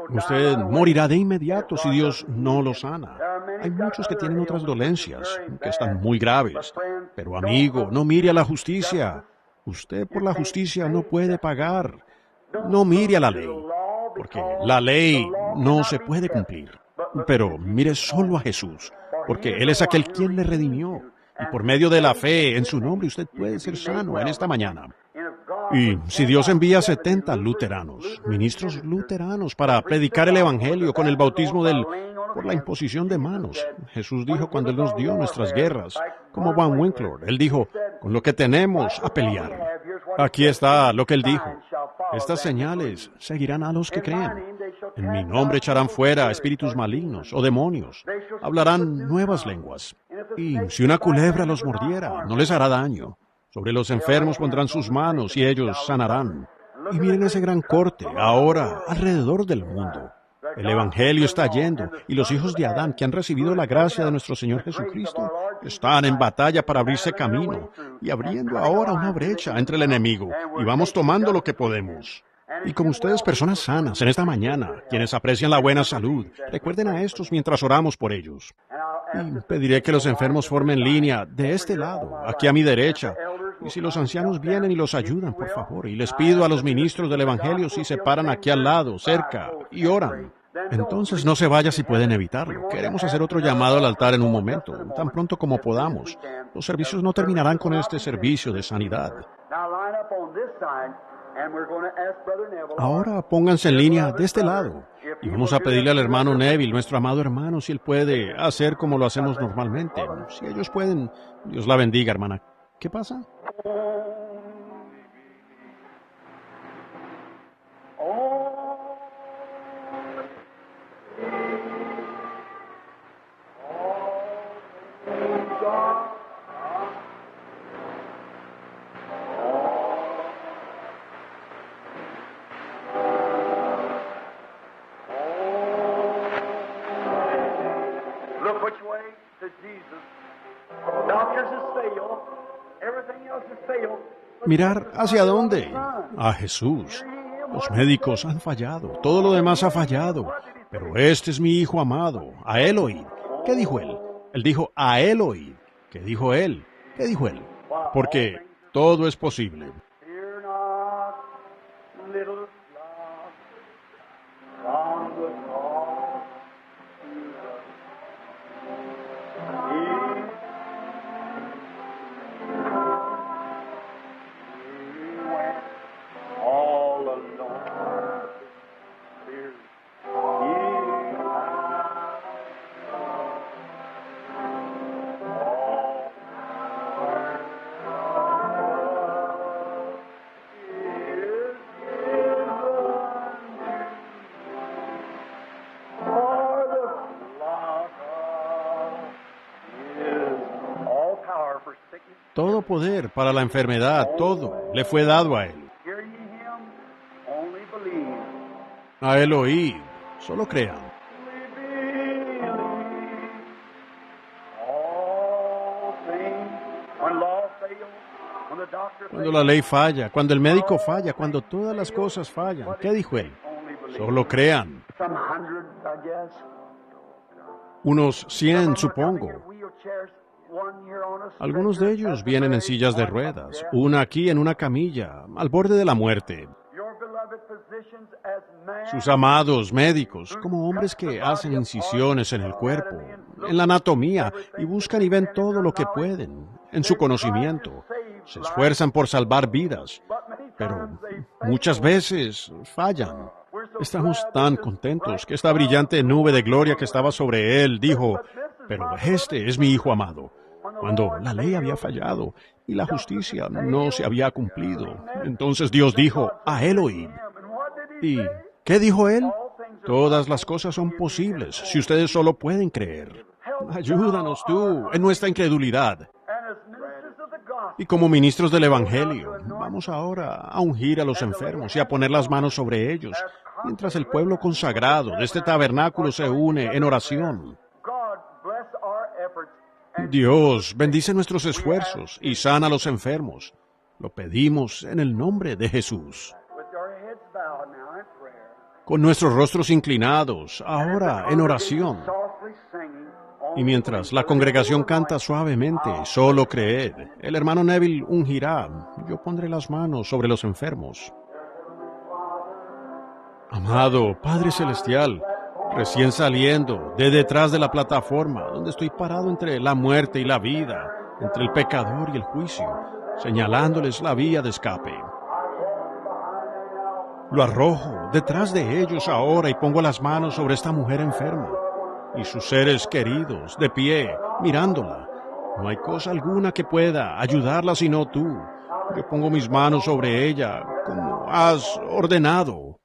Usted morirá de inmediato si Dios no lo sana. Hay muchos que tienen otras dolencias, que están muy graves. Pero amigo, no mire a la justicia. Usted por la justicia no puede pagar. No mire a la ley, porque la ley no se puede cumplir. Pero mire solo a Jesús, porque Él es aquel quien le redimió. Y por medio de la fe en su nombre usted puede ser sano en esta mañana. Y si Dios envía 70 luteranos, ministros luteranos, para predicar el Evangelio con el bautismo por la imposición de manos. Jesús dijo cuando Él nos dio nuestras guerras, como Van Winkler, Él dijo, con lo que tenemos a pelear. Aquí está lo que Él dijo. Estas señales seguirán a los que creen. En mi nombre echarán fuera espíritus malignos o demonios. Hablarán nuevas lenguas. Y si una culebra los mordiera, no les hará daño. Sobre los enfermos pondrán sus manos y ellos sanarán. Y miren ese gran corte, ahora, alrededor del mundo. El Evangelio está yendo, y los hijos de Adán, que han recibido la gracia de nuestro Señor Jesucristo, están en batalla para abrirse camino, y abriendo ahora una brecha entre el enemigo, y vamos tomando lo que podemos. Y como ustedes, personas sanas, en esta mañana, quienes aprecian la buena salud, recuerden a estos mientras oramos por ellos. Y pediré que los enfermos formen línea de este lado, aquí a mi derecha. Y si los ancianos vienen y los ayudan, por favor, y les pido a los ministros del Evangelio si se paran aquí al lado, cerca, y oran. Entonces no se vaya si pueden evitarlo. Queremos hacer otro llamado al altar en un momento, tan pronto como podamos. Los servicios no terminarán con este servicio de sanidad. Ahora pónganse en línea de este lado. Y vamos a pedirle al hermano Neville, nuestro amado hermano, si él puede hacer como lo hacemos normalmente. Si ellos pueden, Dios la bendiga, hermana. ¿Qué pasa? Look which way to Jesus. Doctors has failed. Everything else has failed. ¿Mirar hacia dónde? A Jesús. Los médicos han fallado, todo lo demás ha fallado, pero este es mi Hijo amado, a Él oíd. ¿Qué dijo Él? Él dijo, a Él oíd. ¿Qué dijo Él? ¿Qué dijo Él? Porque todo es posible. Fear not, little flock, from the cross to the He went all alone. Fear ye not. Todo poder para la enfermedad, todo, le fue dado a Él. Hear ye him, only believe. A Él oíd, solo crean. All things, when law fails, when the doctor Cuando la ley falla, cuando el médico falla, cuando todas las cosas fallan, ¿qué dijo Él? only believe. Solo crean. Some hundreds, I guess. Unos 100, supongo. Wheelchairs, one here on a Algunos de ellos vienen en sillas de ruedas, una aquí en una camilla, al borde de la muerte. Your beloved physician sus amados médicos, como hombres que hacen incisiones en el cuerpo, en la anatomía, y buscan y ven todo lo que pueden, en su conocimiento. Se esfuerzan por salvar vidas, pero muchas veces fallan. Estamos tan contentos que esta brillante nube de gloria que estaba sobre él dijo, pero este es mi Hijo amado, cuando la ley había fallado y la justicia no se había cumplido. Entonces Dios dijo, a él oíd. ¿Y qué dijo él? Todas las cosas son posibles si ustedes solo pueden creer. Ayúdanos tú en nuestra incredulidad. Y como ministros del Evangelio, vamos ahora a ungir a los enfermos y a poner las manos sobre ellos, mientras el pueblo consagrado de este tabernáculo se une en oración. Dios bendice nuestros esfuerzos y sana a los enfermos. Lo pedimos en el nombre de Jesús. Con nuestros rostros inclinados, ahora en oración. Y mientras la congregación canta suavemente, solo creed, el hermano Neville ungirá. Yo pondré las manos sobre los enfermos. Amado Padre Celestial, recién saliendo de detrás de la plataforma, donde estoy parado entre la muerte y la vida, entre el pecador y el juicio, señalándoles la vía de escape. Lo arrojo detrás de ellos ahora y pongo las manos sobre esta mujer enferma y sus seres queridos de pie, mirándola. No hay cosa alguna que pueda ayudarla sino tú. Yo pongo mis manos sobre ella como has ordenado.